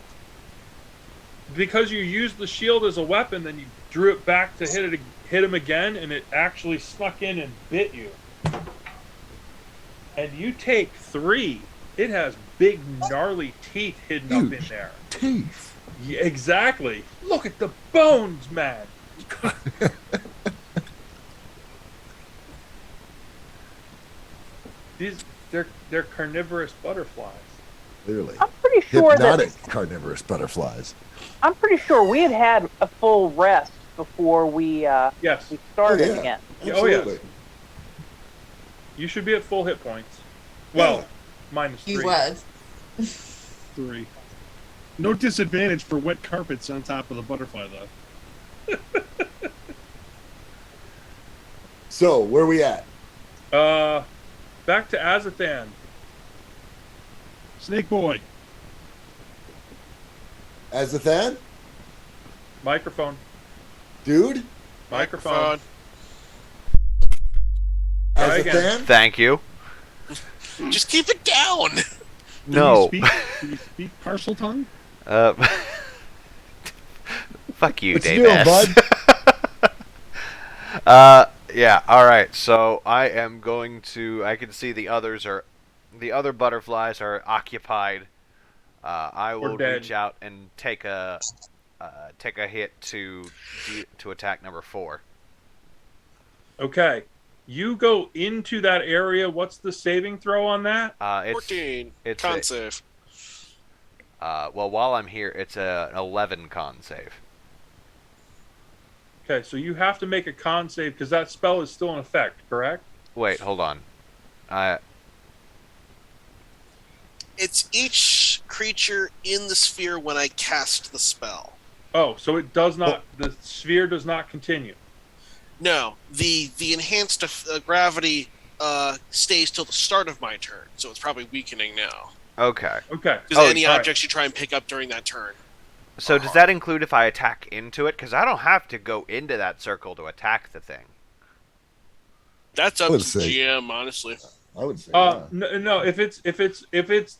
Because you used the shield as a weapon, then you drew it back to hit him again, and it actually snuck in and bit you. And you take 3. It has big, gnarly teeth hidden up in Huge there. teeth. Yeah, exactly. Look at the bones, man. They're carnivorous butterflies. Clearly. I'm pretty sure Hypnotic carnivorous butterflies. I'm pretty sure we had a full rest before we Yes. we started Oh, yeah. again. Oh, yes. Absolutely. You should be at full hit points. Well, minus He 3. was. 3. No disadvantage for wet carpets on top of the butterfly, though. So, where are we at? Back to Azathan. Snake Boy. Azathan? Microphone. Dude? Microphone. Try again. Azathan? Thank you. Just keep it down. No. Can you speak parcel tongue? Fuck you, What you Dave doing, S. bud? Yeah, alright, so I am going to... I can see the other butterflies are occupied. I will dead. reach out and take a hit to attack number 4. Okay. You go into that area. What's the saving throw on that? It's 14. it's Con a- save. well, while I'm here, it's an 11 con save. Okay, so you have to make a con save because that spell is still in effect, correct? Wait, hold on. It's each creature in the sphere when I cast the spell. Oh, so it does not. The sphere does not continue. No, the enhanced gravity stays till the start of my turn, so it's probably weakening now. Okay. Okay. Because Oh, any all right. objects you try and pick up during that turn. So does that include if I attack into it? Because I don't have to go into that circle to attack the thing. That's up would to say- GM, honestly. I would say. Yeah. No. If it's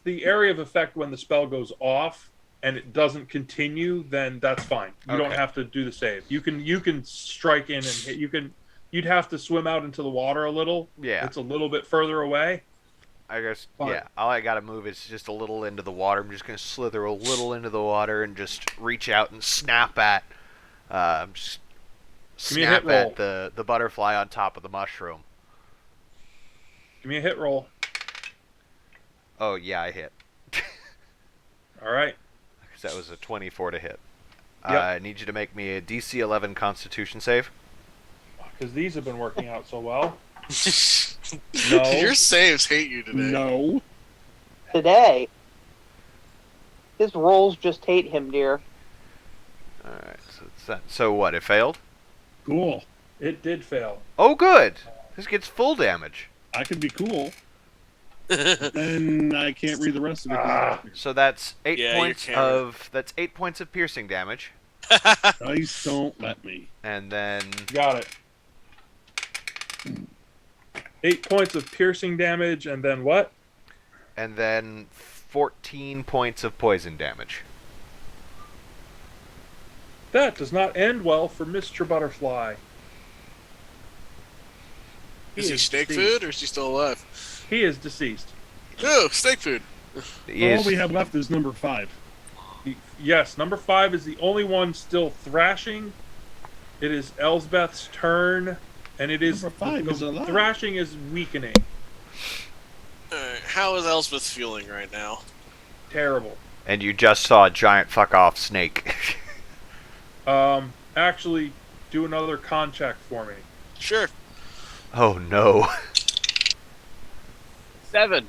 the area of effect when the spell goes off and it doesn't continue, then that's fine. You don't Okay. have to do the save. You can strike in and hit. You'd have to swim out into the water a little. Yeah. It's a little bit further away. I guess, Fine. yeah. All I gotta move is just a little into the water. I'm just gonna slither a little into the water and just reach out and snap at, just Give me a hit snap at roll. the butterfly on top of the mushroom. Give me a hit roll. Oh yeah, I hit. All right. 'Cause that was a 24 to hit. Yep. I need you to make me a DC 11 Constitution save. Because these have been working out so well. No. Your saves hate you today. No. Today, his rolls just hate him, dear. All right. So it's that. So what? It failed. Cool. It did fail. Oh, good. This gets full damage. I could be cool. Then I can't read the rest of it. So that's 8 Yeah, points your camera. of piercing damage, Dice don't let me. and then Got it. 8 points of piercing damage, and then what? 14 points of poison damage. That does not end well for Mr. Butterfly. Is he snake deceased. food or is he still alive? He is deceased. Oh, snake food. He All is- we have left is number 5. Yes, number 5 is the only one still thrashing. It is Elsbeth's turn, and it is Number 5 is alive. thrashing is weakening. Alright, how is Elspeth feeling right now? Terrible. and you just saw a giant fuck off snake. Actually, do another con check for me. Sure. Oh no. 7.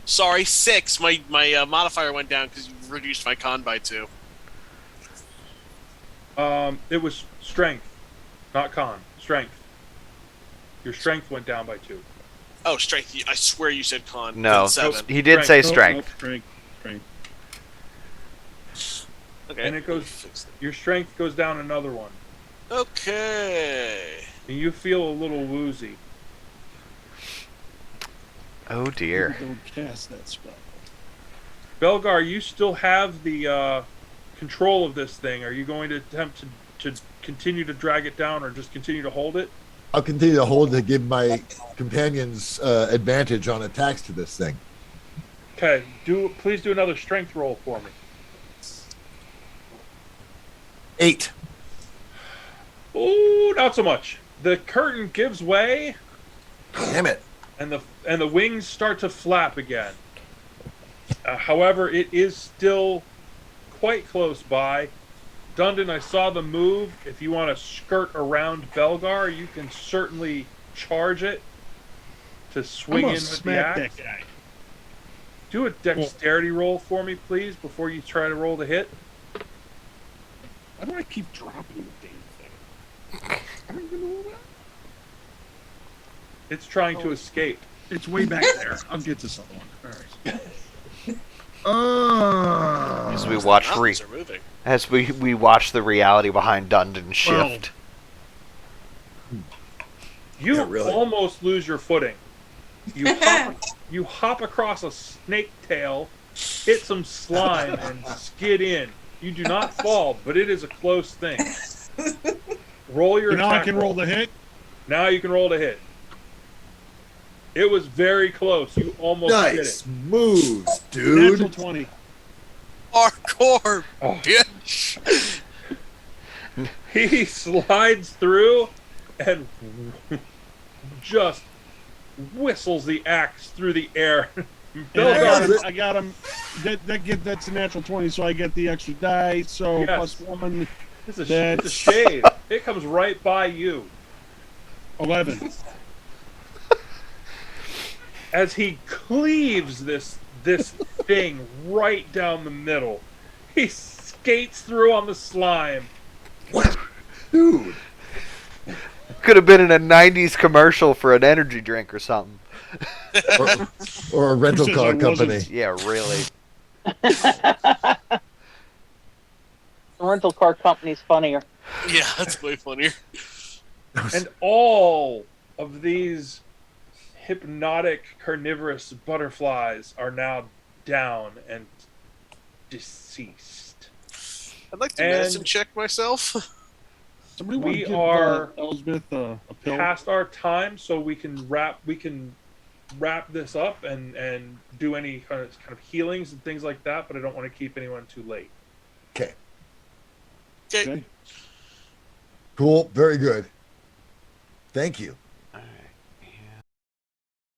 Sorry, 6. My modifier went down because you reduced my con by 2. It was strength, not con. Strength. Your strength went down by 2. Oh, strength. I swear you said con. No, That's 7. he did say Strength. strength. Strength. Okay. And it goes. Fix that. Your strength goes down another one, Okay. and you feel a little woozy. Oh dear. Don't cast that spell. Belgar, you still have the control of this thing. Are you going to attempt to continue to drag it down, or just continue to hold it? I'll continue to hold to give my companions advantage on attacks to this thing. Okay. Please do another strength roll for me. 8. Ooh, not so much. The curtain gives way, Damn it. and the wings start to flap again. However, it is still quite close by. Dundon, I saw the move. If you want to skirt around Belgar, you can certainly charge it to swing I'm in gonna with the smack axe. that guy. Do a dexterity roll for me, please, before you try to roll the hit. Why do I keep dropping the damn thing? I don't even know that. It's trying to escape. It's way back there. I'll get to someone. All right. As we watch Mountains are moving. as we watch the reality behind Dundon shift. You Yeah, really. almost lose your footing. You hop across a snake tail, hit some slime, and skid in. You do not fall, but it is a close thing. Roll your Now I attack can roll the hit. Now you can roll to hit. It was very close. You almost Nice hit moves, Natural dude. 20. Hardcore, Oh. bitch. it. He slides through and just whistles the axe through the air. And Belgar, I got him. That's a natural 20, so I get the extra die. So Yes. plus 1, it's a That's- shave. It comes right by you. 11. As he cleaves this thing right down the middle, he skates through on the slime. Dude. Could have been in a '90s commercial for an energy drink or something. or a rental Says car I wasn't- company. Yeah, really. The rental car company's funnier. Yeah, that's way funnier. And all of these hypnotic carnivorous butterflies are now down and deceased. I'd like to And- medicine check myself. Somebody want We to give are Elsbeth a pill? Past our time, so we can wrap this up and do any kind of healings and things like that. But I don't want to keep anyone too late. Okay. Okay. Okay. Cool. Very good. Thank you.